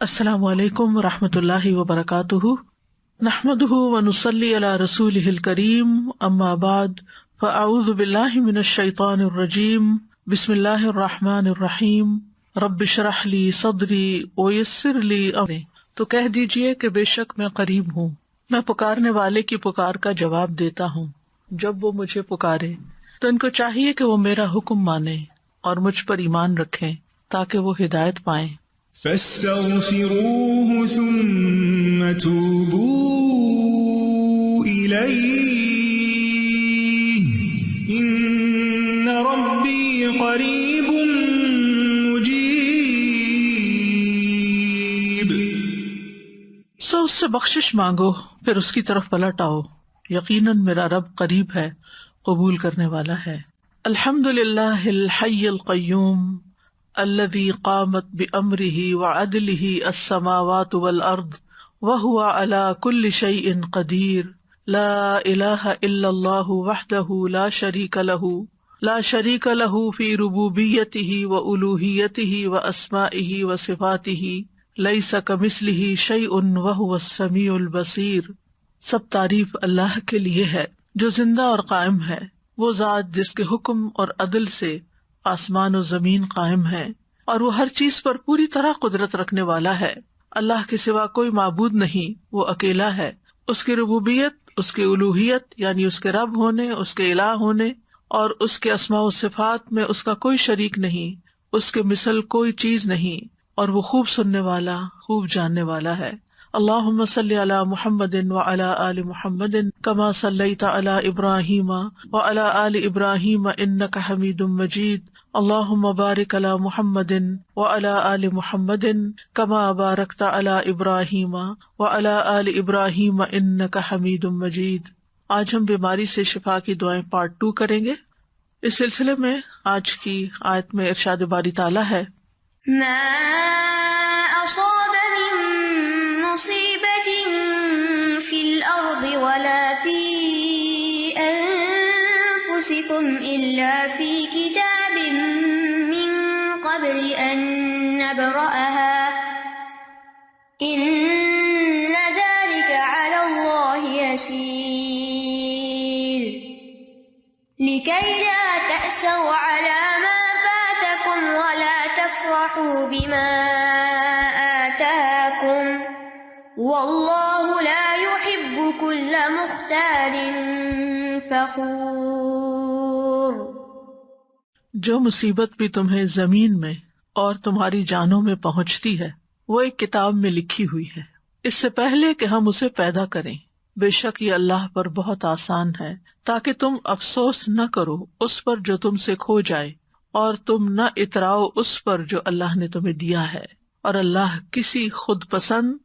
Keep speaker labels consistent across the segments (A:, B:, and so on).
A: السلام علیکم ورحمۃ اللہ وبرکاتہ، نحمدہ ونصلی علی رسولہ الکریم، اما بعد فاعوذ باللہ من الشیطان الرجیم، بسم اللہ الرحمن الرحیم، رب اشرح لی صدری ویسر لی امری۔ تو کہہ دیجئے کہ بے شک میں قریب ہوں، میں پکارنے والے کی پکار کا جواب دیتا ہوں جب وہ مجھے پکارے۔ تو ان کو چاہیے کہ وہ میرا حکم مانیں اور مجھ پر ایمان رکھیں تاکہ وہ ہدایت پائیں۔
B: فاستغفروه ثم توبوا إليه إن ربي قريب مجيب۔
A: سو اس سے بخشش مانگو، پھر اس کی طرف پلٹ آؤ، یقیناً میرا رب قریب ہے، قبول کرنے والا ہے۔ الحمد للہ الحی القیوم الذی قامت بامرہ وعدلہ السماوات والارض وہو علی کل شیء قدیر، لا الہ الا اللہ وحدہ لا شریک لہ فی ربوبیتہ والوہیتہ واسمائہ وصفاتہ، لیس کمثلہ شیء وہو السمیع البصیر۔ سب تعریف اللہ کے لیے ہے جو زندہ اور قائم ہے، وہ ذات جس کے حکم اور عدل سے آسمان و زمین قائم ہے اور وہ ہر چیز پر پوری طرح قدرت رکھنے والا ہے۔ اللہ کے سوا کوئی معبود نہیں، وہ اکیلا ہے۔ اس کی ربوبیت، اس کی الوہیت یعنی اس کے رب ہونے، اس کے الہ ہونے اور اس کے اسماء و صفات میں اس کا کوئی شریک نہیں، اس کے مثل کوئی چیز نہیں، اور وہ خوب سننے والا، خوب جاننے والا ہے۔ اللہم صلی علی محمد وعلی آل محمد کما صلیت علی ابراہیم وعلی آل ابراہیم انک حمید مجید، اللہم بارک علی محمد وعلی آل محمد کما بارکت علی ابراہیم وعلی آل ابراہیم انک حمید مجید۔ آج ہم بیماری سے شفا کی دعائیں پارٹ 2 کریں گے۔ اس سلسلے میں آج کی آیت میں ارشاد باری تعالیٰ ہے،
C: ما أصاب من مصيبة في الأرض ولا في أنفسكم إلا في كتاب من قبل أن نبرأها إن ذلك على الله يسير لكي لا تأسوا على ما فاتكم ولا تفرحوا بما آتاكم والله لا يحب كل مختال فخور۔
A: جو مصیبت بھی تمہیں زمین میں اور تمہاری جانوں میں پہنچتی ہے وہ ایک کتاب میں لکھی ہوئی ہے، اس سے پہلے کہ ہم اسے پیدا کریں۔ بے شک یہ اللہ پر بہت آسان ہے، تاکہ تم افسوس نہ کرو اس پر جو تم سے کھو جائے، اور تم نہ اتراؤ اس پر جو اللہ نے تمہیں دیا ہے، اور اللہ کسی خود پسند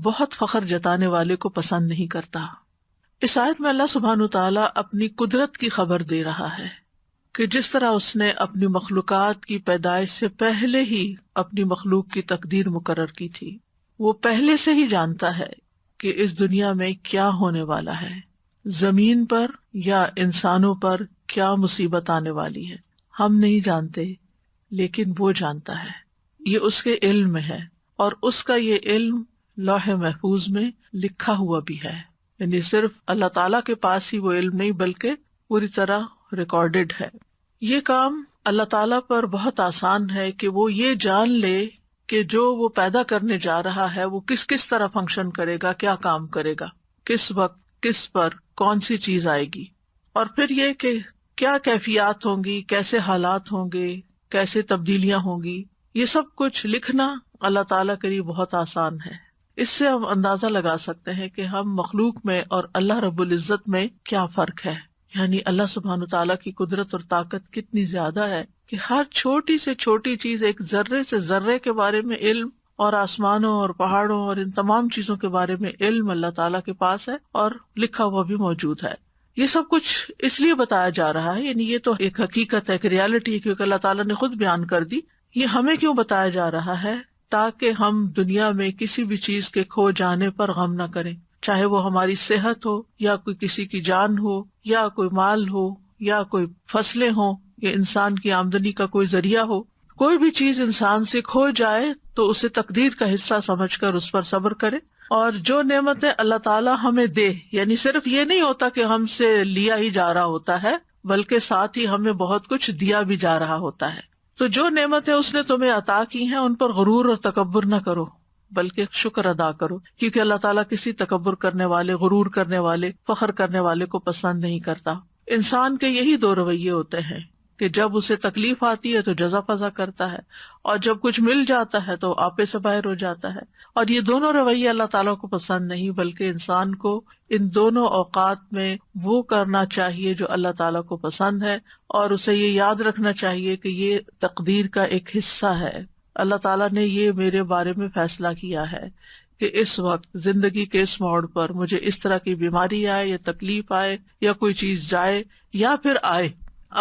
A: بہت فخر جتانے والے کو پسند نہیں کرتا۔ اس آیت میں اللہ سبحانہ وتعالیٰ اپنی قدرت کی خبر دے رہا ہے کہ جس طرح اس نے اپنی مخلوقات کی پیدائش سے پہلے ہی اپنی مخلوق کی تقدیر مقرر کی تھی، وہ پہلے سے ہی جانتا ہے کہ اس دنیا میں کیا ہونے والا ہے، زمین پر یا انسانوں پر کیا مصیبت آنے والی ہے۔ ہم نہیں جانتے، لیکن وہ جانتا ہے، یہ اس کے علم میں ہے، اور اس کا یہ علم لوح محفوظ میں لکھا ہوا بھی ہے، یعنی صرف اللہ تعالیٰ کے پاس ہی وہ علم نہیں بلکہ پوری طرح ریکارڈڈ ہے۔ یہ کام اللہ تعالیٰ پر بہت آسان ہے کہ وہ یہ جان لے کہ جو وہ پیدا کرنے جا رہا ہے وہ کس کس طرح فنکشن کرے گا، کیا کام کرے گا، کس وقت، کس پر، کون سی چیز آئے گی، اور پھر یہ کہ کیا کیفیات ہوں گی، کیسے حالات ہوں گے، کیسے تبدیلیاں ہوں گی۔ یہ سب کچھ لکھنا اللہ تعالیٰ کے لیے بہت آسان ہے۔ اس سے ہم اندازہ لگا سکتے ہیں کہ ہم مخلوق میں اور اللہ رب العزت میں کیا فرق ہے، یعنی اللہ سبحانہ تعالیٰ کی قدرت اور طاقت کتنی زیادہ ہے کہ ہر چھوٹی سے چھوٹی چیز، ایک ذرے سے ذرے کے بارے میں علم، اور آسمانوں اور پہاڑوں اور ان تمام چیزوں کے بارے میں علم اللہ تعالیٰ کے پاس ہے اور لکھا ہوا بھی موجود ہے۔ یہ سب کچھ اس لیے بتایا جا رہا ہے، یعنی یہ تو ایک حقیقت ہے، ایک ریالٹی ہے، کیونکہ اللہ تعالیٰ نے خود بیان کر دی۔ یہ ہمیں کیوں بتایا جا رہا ہے؟ تاکہ ہم دنیا میں کسی بھی چیز کے کھو جانے پر غم نہ کریں، چاہے وہ ہماری صحت ہو، یا کوئی کسی کی جان ہو، یا کوئی مال ہو، یا کوئی فصلیں ہوں، یا انسان کی آمدنی کا کوئی ذریعہ ہو، کوئی بھی چیز انسان سے کھو جائے تو اسے تقدیر کا حصہ سمجھ کر اس پر صبر کرے، اور جو نعمتیں اللہ تعالیٰ ہمیں دے، یعنی صرف یہ نہیں ہوتا کہ ہم سے لیا ہی جا رہا ہوتا ہے، بلکہ ساتھ ہی ہمیں بہت کچھ دیا بھی جا رہا ہوتا ہے. تو جو نعمتیں اس نے تمہیں عطا کی ہیں ان پر غرور اور تکبر نہ کرو، بلکہ شکر ادا کرو، کیونکہ اللہ تعالیٰ کسی تکبر کرنے والے، غرور کرنے والے، فخر کرنے والے کو پسند نہیں کرتا. انسان کے یہی دو رویے ہوتے ہیں کہ جب اسے تکلیف آتی ہے تو جزا فضا کرتا ہے، اور جب کچھ مل جاتا ہے تو آپے سے باہر ہو جاتا ہے. اور یہ دونوں رویے اللہ تعالیٰ کو پسند نہیں، بلکہ انسان کو ان دونوں اوقات میں وہ کرنا چاہیے جو اللہ تعالیٰ کو پسند ہے، اور اسے یہ یاد رکھنا چاہیے کہ یہ تقدیر کا ایک حصہ ہے. اللہ تعالیٰ نے یہ میرے بارے میں فیصلہ کیا ہے کہ اس وقت زندگی کے اس موڑ پر مجھے اس طرح کی بیماری آئے یا تکلیف آئے یا کوئی چیز جائے یا پھر آئے.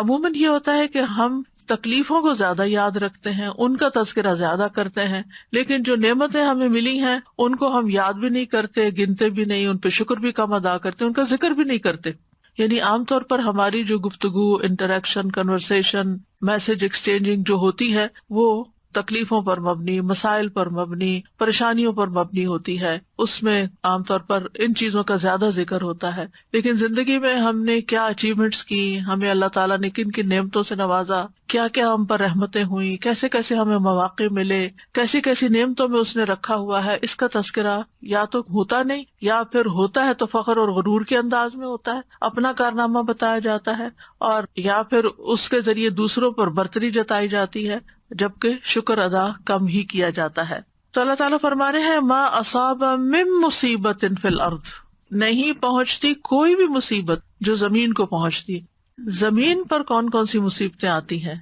A: عموماً یہ ہوتا ہے کہ ہم تکلیفوں کو زیادہ یاد رکھتے ہیں، ان کا تذکرہ زیادہ کرتے ہیں، لیکن جو نعمتیں ہمیں ملی ہیں ان کو ہم یاد بھی نہیں کرتے، گنتے بھی نہیں، ان پہ شکر بھی کم ادا کرتے، ان کا ذکر بھی نہیں کرتے. یعنی عام طور پر ہماری جو گفتگو، انٹریکشن، کنورسیشن، میسج ایکسچینجنگ جو ہوتی ہے وہ تکلیفوں پر مبنی، مسائل پر مبنی، پریشانیوں پر مبنی ہوتی ہے. اس میں عام طور پر ان چیزوں کا زیادہ ذکر ہوتا ہے. لیکن زندگی میں ہم نے کیا اچیومنٹس کی، ہمیں اللہ تعالیٰ نے کن کن نعمتوں سے نوازا، کیا کیا ہم پر رحمتیں ہوئیں، کیسے کیسے ہمیں مواقع ملے، کیسی کیسی نعمتوں میں اس نے رکھا ہوا ہے، اس کا تذکرہ یا تو ہوتا نہیں، یا پھر ہوتا ہے تو فخر اور غرور کے انداز میں ہوتا ہے، اپنا کارنامہ بتایا جاتا ہے، اور یا پھر اس کے ذریعے دوسروں پر برتری جتائی جاتی ہے، جبکہ شکر ادا کم ہی کیا جاتا ہے. تو اللہ تعالیٰ فرما رہے ہیں ما اصاب من مصیبت فی الارض، نہیں پہنچتی کوئی بھی مصیبت جو زمین کو پہنچتی. زمین پر کون کون سی مصیبتیں آتی ہیں؟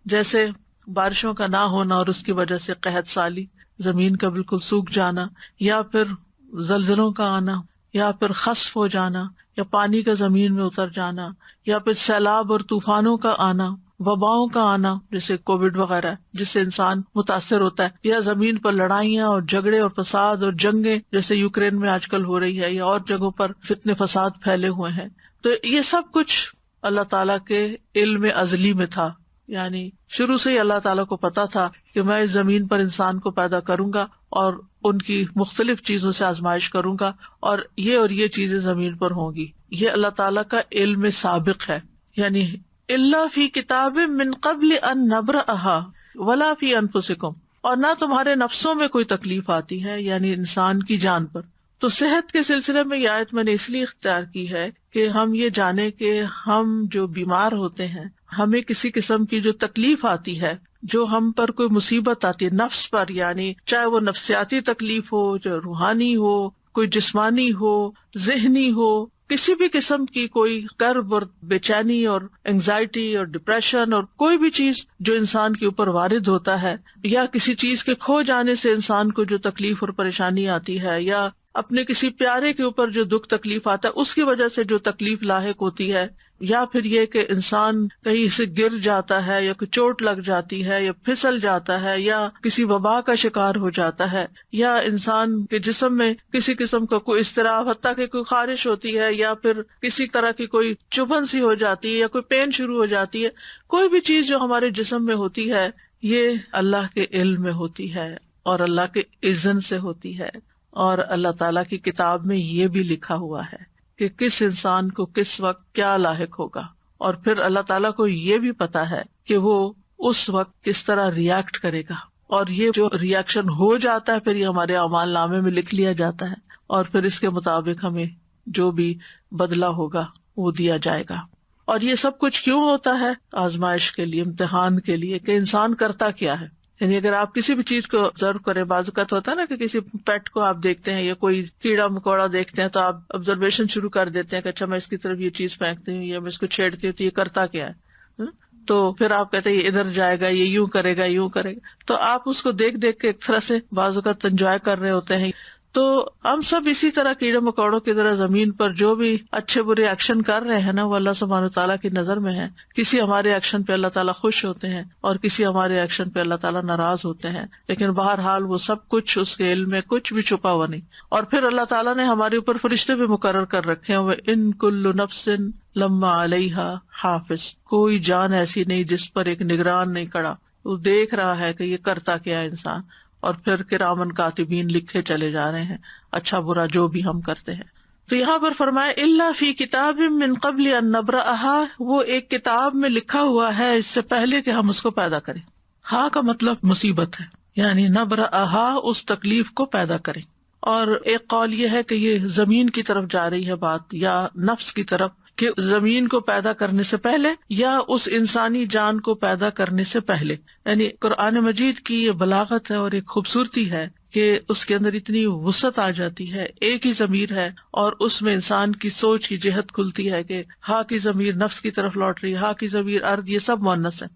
A: جیسے بارشوں کا نہ ہونا اور اس کی وجہ سے قحط سالی، زمین کا بالکل سوکھ جانا، یا پھر زلزلوں کا آنا، یا پھر خسف ہو جانا، یا پانی کا زمین میں اتر جانا، یا پھر سیلاب اور طوفانوں کا آنا، وباؤں کا آنا جیسے کووڈ وغیرہ جس سے انسان متاثر ہوتا ہے، یا زمین پر لڑائیاں اور جھگڑے اور فساد اور جنگیں جیسے یوکرین میں آج کل ہو رہی ہے، یا اور جگہوں پر فتنے فساد پھیلے ہوئے ہیں. تو یہ سب کچھ اللہ تعالیٰ کے علم ازلی میں تھا، یعنی شروع سے ہی اللہ تعالیٰ کو پتا تھا کہ میں اس زمین پر انسان کو پیدا کروں گا اور ان کی مختلف چیزوں سے آزمائش کروں گا، اور یہ چیزیں زمین پر ہوں گی. یہ اللہ تعالیٰ کا علم سابق ہے. یعنی الا فی کتاب من قبل ان نبرأها ولا فی انفسکم، اور نہ تمہارے نفسوں میں کوئی تکلیف آتی ہے، یعنی انسان کی جان پر. تو صحت کے سلسلے میں یہ آیت میں نے اس لیے اختیار کی ہے کہ ہم یہ جانیں کہ ہم جو بیمار ہوتے ہیں، ہمیں کسی قسم کی جو تکلیف آتی ہے، جو ہم پر کوئی مصیبت آتی ہے نفس پر، یعنی چاہے وہ نفسیاتی تکلیف ہو، جو روحانی ہو، کوئی جسمانی ہو، ذہنی ہو، کسی بھی قسم کی کوئی کرب اور بے چینی اور انگزائٹی اور ڈپریشن اور کوئی بھی چیز جو انسان کے اوپر وارد ہوتا ہے، یا کسی چیز کے کھو جانے سے انسان کو جو تکلیف اور پریشانی آتی ہے، یا اپنے کسی پیارے کے اوپر جو دکھ تکلیف آتا ہے اس کی وجہ سے جو تکلیف لاحق ہوتی ہے، یا پھر یہ کہ انسان کہیں سے گر جاتا ہے، یا کوئی چوٹ لگ جاتی ہے، یا پھسل جاتا ہے، یا کسی وبا کا شکار ہو جاتا ہے، یا انسان کے جسم میں کسی قسم کا کوئی اضطراب، حتیٰ کہ کوئی خارش ہوتی ہے، یا پھر کسی طرح کی کوئی چبھن سی ہو جاتی ہے، یا کوئی پین شروع ہو جاتی ہے، کوئی بھی چیز جو ہمارے جسم میں ہوتی ہے یہ اللہ کے علم میں ہوتی ہے اور اللہ کے اذن سے ہوتی ہے. اور اللہ تعالیٰ کی کتاب میں یہ بھی لکھا ہوا ہے کہ کس انسان کو کس وقت کیا لاحق ہوگا، اور پھر اللہ تعالیٰ کو یہ بھی پتا ہے کہ وہ اس وقت کس طرح ریئیکٹ کرے گا، اور یہ جو ریئیکشن ہو جاتا ہے پھر یہ ہمارے اعمال نامے میں لکھ لیا جاتا ہے، اور پھر اس کے مطابق ہمیں جو بھی بدلہ ہوگا وہ دیا جائے گا. اور یہ سب کچھ کیوں ہوتا ہے؟ آزمائش کے لیے، امتحان کے لیے کہ انسان کرتا کیا ہے. یعنی اگر آپ کسی بھی چیز کو آبزرو کریں، بعض اوقات ہوتا ہے نا کہ کسی پیٹ کو آپ دیکھتے ہیں یا کوئی کیڑا مکوڑا دیکھتے ہیں تو آپ آبزرویشن شروع کر دیتے ہیں کہ اچھا میں اس کی طرف یہ چیز پھینکتی ہوں یا میں اس کو چھیڑتی ہوں تو یہ کرتا کیا ہے. تو پھر آپ کہتے ہیں یہ ادھر جائے گا، یہ یوں کرے گا، یوں کرے گا. تو آپ اس کو دیکھ دیکھ کے ایک طرح سے بعض اوقات انجوائے کر رہے ہوتے ہیں. تو ہم سب اسی طرح کیڑے مکوڑوں کی طرح زمین پر جو بھی اچھے برے ایکشن کر رہے ہیں نا وہ اللہ سبحانہ تعالیٰ کی نظر میں ہے. کسی ہمارے ایکشن پہ اللہ تعالیٰ خوش ہوتے ہیں اور کسی ہمارے ایکشن پہ اللہ تعالیٰ ناراض ہوتے ہیں، لیکن بہرحال وہ سب کچھ اس کے علم میں کچھ بھی چھپا ہوا نہیں. اور پھر اللہ تعالیٰ نے ہمارے اوپر فرشتے بھی مقرر کر رکھے ہیں، ان کل نفس لما علیہا حافظ، کوئی جان ایسی نہیں جس پر ایک نگران نہیں کھڑا. وہ دیکھ رہا ہے کہ یہ کرتا کیا ہے انسان، اور پھر کرامن کاتبین لکھے چلے جا رہے ہیں اچھا برا جو بھی ہم کرتے ہیں. تو یہاں پر فرمایا الا فی کتاب من قبل ان نبرأها، وہ ایک کتاب میں لکھا ہوا ہے اس سے پہلے کہ ہم اس کو پیدا کریں. ہاں کا مطلب مصیبت ہے، یعنی نبرأها اس تکلیف کو پیدا کریں. اور ایک قول یہ ہے کہ یہ زمین کی طرف جا رہی ہے بات، یا نفس کی طرف، کہ زمین کو پیدا کرنے سے پہلے یا اس انسانی جان کو پیدا کرنے سے پہلے. یعنی قرآن مجید کی یہ بلاغت ہے اور ایک خوبصورتی ہے کہ اس کے اندر اتنی وسعت آ جاتی ہے. ایک ہی ضمیر ہے اور اس میں انسان کی سوچ کی جہت کھلتی ہے کہ ہا کی ضمیر نفس کی طرف لوٹ رہی ہے، ہا کی ضمیر ارض، یہ سب مؤنث ہے،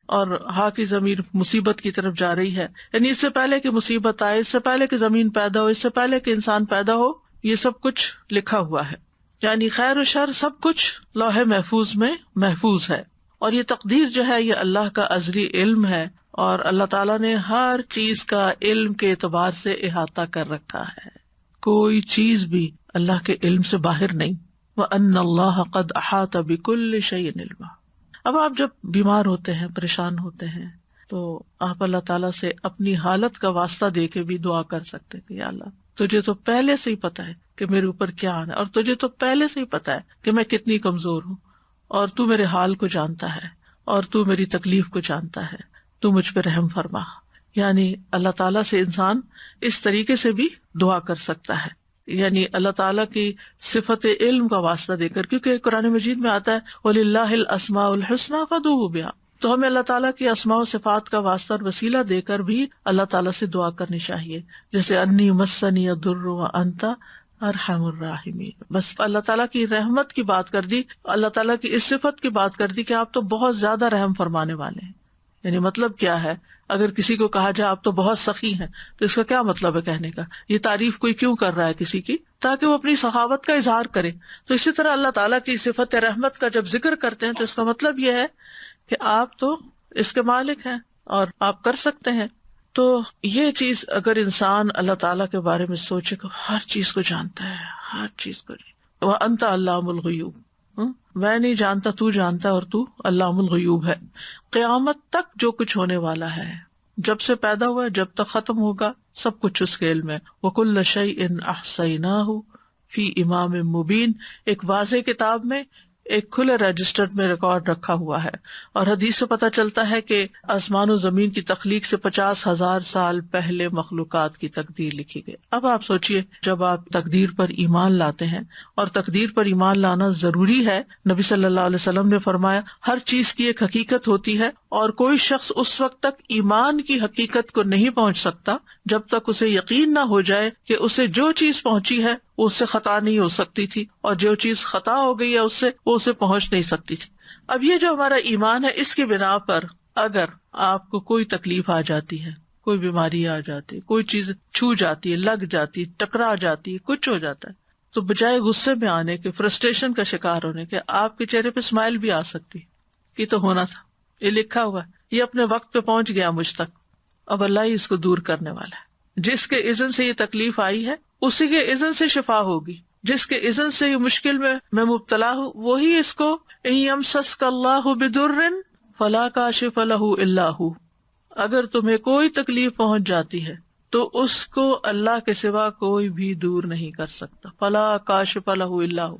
A: اور ہا کی ضمیر مصیبت کی طرف جا رہی ہے. یعنی اس سے پہلے کہ مصیبت آئے، اس سے پہلے کہ زمین پیدا ہو، اس سے پہلے کہ انسان پیدا ہو، یہ سب کچھ لکھا ہوا ہے. یعنی خیر و شر سب کچھ لوح محفوظ میں محفوظ ہے. اور یہ تقدیر جو ہے یہ اللہ کا ازلی علم ہے، اور اللہ تعالیٰ نے ہر چیز کا علم کے اعتبار سے احاطہ کر رکھا ہے. کوئی چیز بھی اللہ کے علم سے باہر نہیں. وَأَنَّ اللَّهَ قَدْ أَحَاطَ بِكُلِّ شَيْءٍ عِلْمًا. اب آپ جب بیمار ہوتے ہیں، پریشان ہوتے ہیں، تو آپ اللہ تعالیٰ سے اپنی حالت کا واسطہ دے کے بھی دعا کر سکتے ہیں کہ یا اللہ تجھے تو پہلے سے ہی پتا ہے کہ میرے اوپر کیا آنا ہے، اور تجھے تو پہلے سے ہی پتا ہے کہ میں کتنی کمزور ہوں، اور تو میرے حال کو جانتا ہے، اور تو میری تکلیف کو جانتا ہے، تو مجھ پہ رحم فرما. یعنی اللہ تعالیٰ سے انسان اس طریقے سے بھی دعا کر سکتا ہے، یعنی اللہ تعالیٰ کی صفت علم کا واسطہ دے کر، کیونکہ قرآن مجید میں آتا ہے وَلِلَّهِ الْأَسْمَاءُ الْحُسْنَىٰ فَادْعُوهُ بِهَا. تو ہمیں اللہ تعالیٰ کی اسماء و صفات کا واسطہ اور وسیلہ دے کر بھی اللہ تعالیٰ سے دعا کرنی چاہیے. جیسے انی مسنی الضر وانت ارحم الراحمین. بس اللہ تعالیٰ کی رحمت کی بات کر دی، اللہ تعالیٰ کی اس صفت کی بات کر دی کہ آپ تو بہت زیادہ رحم فرمانے والے ہیں. یعنی مطلب کیا ہے، اگر کسی کو کہا جائے آپ تو بہت سخی ہیں، تو اس کا کیا مطلب ہے کہنے کا؟ یہ تعریف کوئی کیوں کر رہا ہے کسی کی؟ تاکہ وہ اپنی سخاوت کا اظہار کرے. تو اسی طرح اللہ تعالیٰ کی صفت رحمت کا جب ذکر کرتے ہیں تو اس کا مطلب یہ ہے کہ آپ تو اس کے مالک ہیں اور آپ کر سکتے ہیں. تو یہ چیز اگر انسان اللہ تعالیٰ کے بارے میں سوچے کہ ہر چیز کو جانتا ہے، ہر چیز کو، وَأَنْتَ عَلَّامُ الْغُیُوبِ، میں نہیں جانتا تو جانتا، اور تو علام الغیوب ہے. قیامت تک جو کچھ ہونے والا ہے، جب سے پیدا ہوا ہے جب تک ختم ہوگا، سب کچھ اس کے علم ہے. وَكُلَّ شَيْءٍ أَحْصَيْنَاهُ فِي إِمَامٍ مُبِينٍ، ایک واضح کتاب میں، ایک کھلے رجسٹر میں ریکارڈ رکھا ہوا ہے. اور حدیث سے پتہ چلتا ہے کہ آسمان و زمین کی تخلیق سے 50,000 سال پہلے مخلوقات کی تقدیر لکھی گئی. اب آپ سوچئے، جب آپ تقدیر پر ایمان لاتے ہیں، اور تقدیر پر ایمان لانا ضروری ہے، نبی صلی اللہ علیہ وسلم نے فرمایا ہر چیز کی ایک حقیقت ہوتی ہے، اور کوئی شخص اس وقت تک ایمان کی حقیقت کو نہیں پہنچ سکتا جب تک اسے یقین نہ ہو جائے کہ اسے جو چیز پہنچی ہے وہ اس سے خطا نہیں ہو سکتی تھی، اور جو چیز خطا ہو گئی ہے اس سے وہ اسے پہنچ نہیں سکتی تھی. اب یہ جو ہمارا ایمان ہے، اس کی بنا پر اگر آپ کو کوئی تکلیف آ جاتی ہے، کوئی بیماری آ جاتی ہے، کوئی چیز چھو جاتی ہے، لگ جاتی ہے، ٹکرا جاتی ہے، کچھ ہو جاتا ہے، تو بجائے غصے میں آنے کے، فرسٹریشن کا شکار ہونے کے، آپ کے چہرے پہ اسمائل بھی آ سکتی. یہ تو ہونا تھا، یہ لکھا ہوا ہے، یہ اپنے وقت پہ پہنچ گیا مجھ تک، اب اللہ ہی اس کو دور کرنے والا ہے. جس کے اذن سے یہ تکلیف آئی ہے اسی کے اذن سے شفا ہوگی. جس کے اذن سے یہ مشکل میں مبتلا ہوں، وہی اس کو ان یمسسک اللہ بضر فلا کاشف لہ الا ہو، اگر تمہیں کوئی تکلیف پہنچ جاتی ہے تو اس کو اللہ کے سوا کوئی بھی دور نہیں کر سکتا. فلا کاشف لہ الا ہو،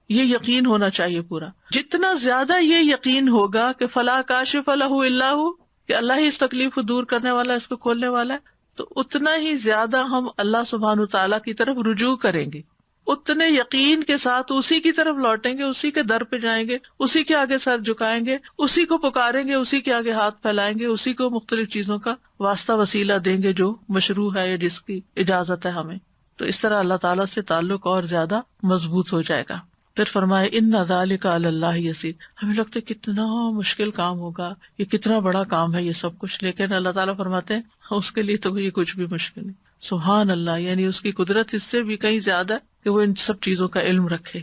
A: یہ یقین ہونا چاہیے پورا. جتنا زیادہ یہ یقین ہوگا کہ فلا کاشف لہ الا ہو، کہ اللہ ہی اس تکلیف کو دور کرنے والا ہے، اس کو کھولنے والا ہے، تو اتنا ہی زیادہ ہم اللہ سبحانہ وتعالیٰ کی طرف رجوع کریں گے، اتنے یقین کے ساتھ اسی کی طرف لوٹیں گے، اسی کے در پہ جائیں گے، اسی کے آگے سر جھکائیں گے، اسی کو پکاریں گے، اسی کے آگے ہاتھ پھیلائیں گے، اسی کو مختلف چیزوں کا واسطہ وسیلہ دیں گے جو مشروع ہے یا جس کی اجازت ہے ہمیں. تو اس طرح اللہ تعالیٰ سے تعلق اور زیادہ مضبوط ہو جائے گا. پھر فرمائے ان ذالک علی اللہ یسیر. ہمیں لگتا ہے کتنا مشکل کام ہوگا، یہ کتنا بڑا کام ہے یہ سب کچھ، لیکن اللہ تعالیٰ فرماتے ہیں اس کے لیے تو یہ کچھ بھی مشکل نہیں. سبحان اللہ، یعنی اس کی قدرت اس سے بھی کہیں زیادہ ہے کہ وہ ان سب چیزوں کا علم رکھے.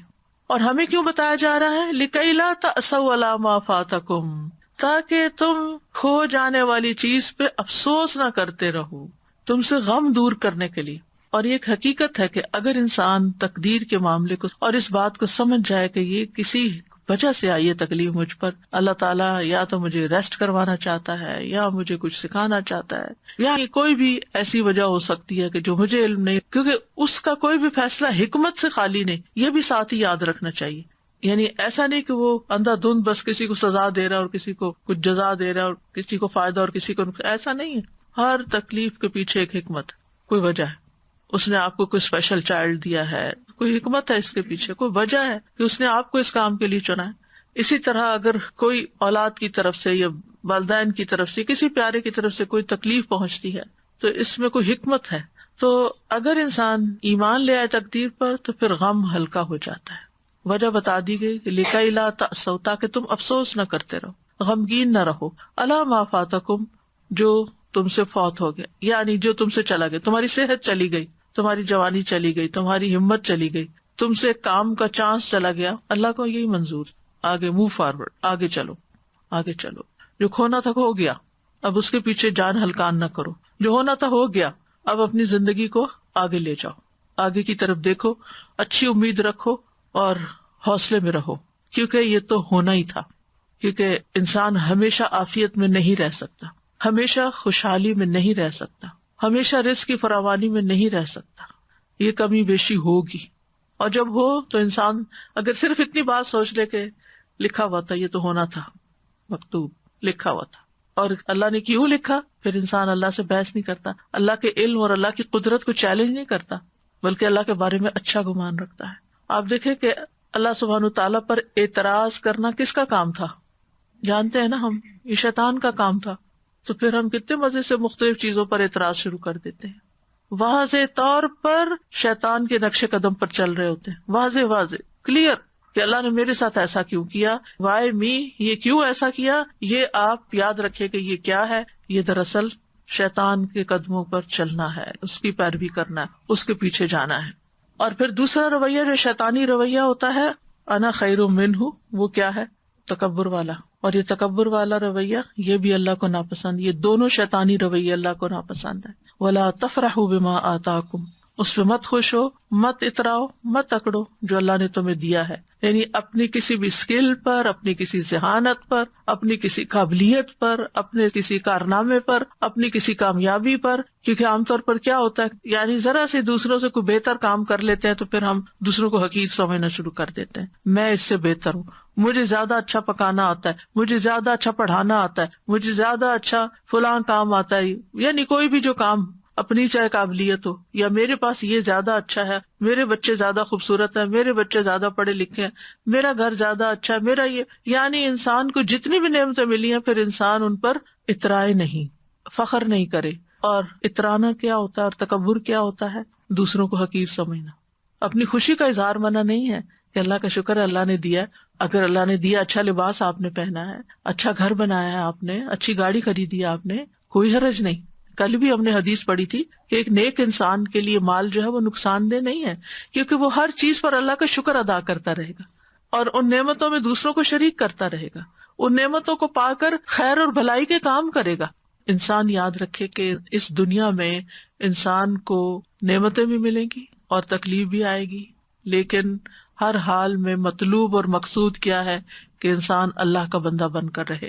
A: اور ہمیں کیوں بتایا جا رہا ہے؟ لِكَيْ لَا تَأْسَوْا عَلَىٰ مَا فَاتَكُمْ، تاکہ تم کھو جانے والی چیز پہ افسوس نہ کرتے رہو، تم سے غم دور کرنے کے لیے. اور یہ ایک حقیقت ہے کہ اگر انسان تقدیر کے معاملے کو اور اس بات کو سمجھ جائے کہ یہ کسی وجہ سے آئی ہے تکلیف مجھ پر. اللہ تعالیٰ یا تو مجھے ریسٹ کروانا چاہتا ہے یا مجھے کچھ سکھانا چاہتا ہے یا کوئی بھی ایسی وجہ ہو سکتی ہے کہ جو مجھے علم نہیں, کیونکہ اس کا کوئی بھی فیصلہ حکمت سے خالی نہیں, یہ بھی ساتھ ہی یاد رکھنا چاہیے. یعنی ایسا نہیں کہ وہ اندھا دھند بس کسی کو سزا دے رہا ہے اور کسی کو کچھ جزا دے رہا ہے اور کسی کو فائدہ اور کسی کو نقصان, ایسا نہیں ہے. ہر تکلیف کے پیچھے ایک حکمت, کوئی وجہ ہے. اس نے آپ کو کوئی اسپیشل چائلڈ دیا ہے, کوئی حکمت ہے اس کے پیچھے, کوئی وجہ ہے کہ اس نے آپ کو اس کام کے لیے چنا ہے. اسی طرح اگر کوئی اولاد کی طرف سے یا والدین کی طرف سے کسی پیارے کی طرف سے کوئی تکلیف پہنچتی ہے تو اس میں کوئی حکمت ہے. تو اگر انسان ایمان لے آئے تقدیر پر تو پھر غم ہلکا ہو جاتا ہے. وجہ بتا دی گئی کہ لِكَيْ لَا تَأْسَوْا, تاکہ تم افسوس نہ کرتے رہو, غمگین نہ رہو, عَلَىٰ مَا فَاتَكُمْ, جو تم سے فوت ہو گیا, یعنی جو تم سے چلا گیا. تمہاری صحت چلی گئی, تمہاری جوانی چلی گئی, تمہاری ہمت چلی گئی, تم سے کام کا چانس چلا گیا. اللہ کو یہی منظور, آگے موو فارورڈ, آگے چلو, آگے چلو. جو کھونا تھا ہو گیا, اب اس کے پیچھے جان ہلکان نہ کرو. جو ہونا تھا ہو گیا, اب اپنی زندگی کو آگے لے جاؤ, آگے کی طرف دیکھو, اچھی امید رکھو اور حوصلے میں رہو, کیونکہ یہ تو ہونا ہی تھا. کیونکہ انسان ہمیشہ عافیت میں نہیں رہ سکتا, ہمیشہ خوشحالی میں نہیں رہ سکتا, ہمیشہ رزق کی فراوانی میں نہیں رہ سکتا. یہ کمی بیشی ہوگی, اور جب ہو تو انسان اگر صرف اتنی بات سوچ لے کہ لکھا ہوا تھا, یہ تو ہونا تھا, مکتوب لکھا ہوا تھا, اور اللہ نے کیوں لکھا, پھر انسان اللہ سے بحث نہیں کرتا, اللہ کے علم اور اللہ کی قدرت کو چیلنج نہیں کرتا, بلکہ اللہ کے بارے میں اچھا گمان رکھتا ہے. آپ دیکھیں کہ اللہ سبحانہ تعالیٰ پر اعتراض کرنا کس کا کام تھا, جانتے ہیں نا ہم, یہ شیطان کا کام تھا. تو پھر ہم کتنے مزے سے مختلف چیزوں پر اعتراض شروع کر دیتے ہیں, واضح طور پر شیطان کے نقش قدم پر چل رہے ہوتے ہیں, واضح کلیئر کہ اللہ نے میرے ساتھ ایسا کیوں کیا, وائی می, یہ کیوں ایسا کیا. یہ آپ یاد رکھیں کہ یہ کیا ہے, یہ دراصل شیطان کے قدموں پر چلنا ہے, اس کی پیروی کرنا ہے, اس کے پیچھے جانا ہے. اور پھر دوسرا رویہ جو شیطانی رویہ ہوتا ہے, انا خیر منہ, وہ کیا ہے, تکبر والا. اور یہ تکبر والا رویہ یہ بھی اللہ کو ناپسند, یہ دونوں شیطانی رویے اللہ کو ناپسند ہے. ولا تفرحوا بما آتاکم, اس پہ مت خوش ہو, مت اتراؤ, مت اکڑو جو اللہ نے تمہیں دیا ہے. یعنی اپنی کسی بھی اسکل پر, اپنی کسی ذہانت پر, اپنی کسی قابلیت پر, اپنے کسی کارنامے پر, اپنی کسی کامیابی پر. کیونکہ عام طور پر کیا ہوتا ہے, یعنی ذرا سے دوسروں سے کوئی بہتر کام کر لیتے ہیں تو پھر ہم دوسروں کو حقیر سمجھنا شروع کر دیتے ہیں. میں اس سے بہتر ہوں, مجھے زیادہ اچھا پکانا آتا ہے, مجھے زیادہ اچھا پڑھانا آتا ہے, مجھے زیادہ اچھا فلاں کام آتا ہے. یعنی کوئی بھی جو کام اپنی چاہے قابلیت ہو, یا میرے پاس یہ زیادہ اچھا ہے, میرے بچے زیادہ خوبصورت ہیں, میرے بچے زیادہ پڑھے لکھے ہیں, میرا گھر زیادہ اچھا ہے, میرا یہ, یعنی انسان کو جتنی بھی نعمتیں ملی ہیں پھر انسان ان پر اترائے نہیں, فخر نہیں کرے. اور اترانا کیا ہوتا ہے اور تکبر کیا ہوتا ہے, دوسروں کو حقیر سمجھنا. اپنی خوشی کا اظہار منع نہیں ہے کہ اللہ کا شکر ہے اللہ نے دیا. اگر اللہ نے دیا, اچھا لباس آپ نے پہنا ہے, اچھا گھر بنایا ہے آپ نے, اچھی گاڑی خریدی ہے آپ نے, کوئی حرج نہیں. کل بھی ہم نے حدیث پڑھی تھی کہ ایک نیک انسان کے لیے مال جو ہے وہ نقصان دہ نہیں ہے, کیونکہ وہ ہر چیز پر اللہ کا شکر ادا کرتا رہے گا اور ان نعمتوں میں دوسروں کو شریک کرتا رہے گا, ان نعمتوں کو پا کر خیر اور بھلائی کے کام کرے گا. انسان یاد رکھے کہ اس دنیا میں انسان کو نعمتیں بھی ملیں گی اور تکلیف بھی آئے گی, لیکن ہر حال میں مطلوب اور مقصود کیا ہے کہ انسان اللہ کا بندہ بن کر رہے.